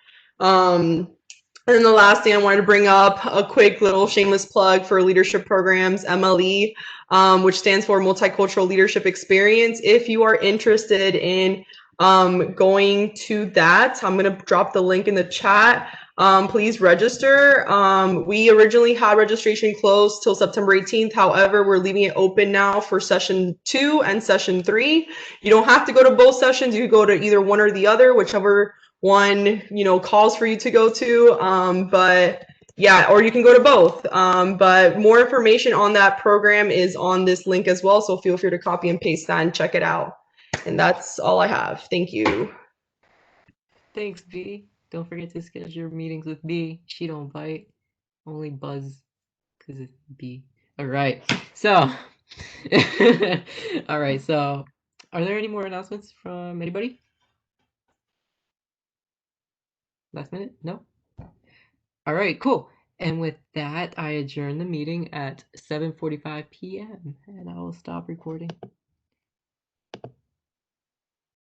And then the last thing I wanted to bring up, a quick little shameless plug for leadership programs, MLE, which stands for Multicultural Leadership Experience. If you are interested in going to that, I'm going to drop the link in the chat. please register. We originally had registration closed till September 18th. However, we're leaving it open now for session 2 and session 3. You don't have to go to both sessions. You can go to either one or the other, whichever one, calls for you to go to. But yeah, or you can go to both. But more information on that program is on this link as well. So feel free to copy and paste that and check it out. And that's all I have. Thank you. Thanks, B. Don't forget to schedule your meetings with B. She don't bite, only buzz, because it's B. All right. So, all right. So, are there any more announcements from anybody? Last minute? No? All right, cool. And with that, I adjourn the meeting at 7:45 p.m. and I will stop recording.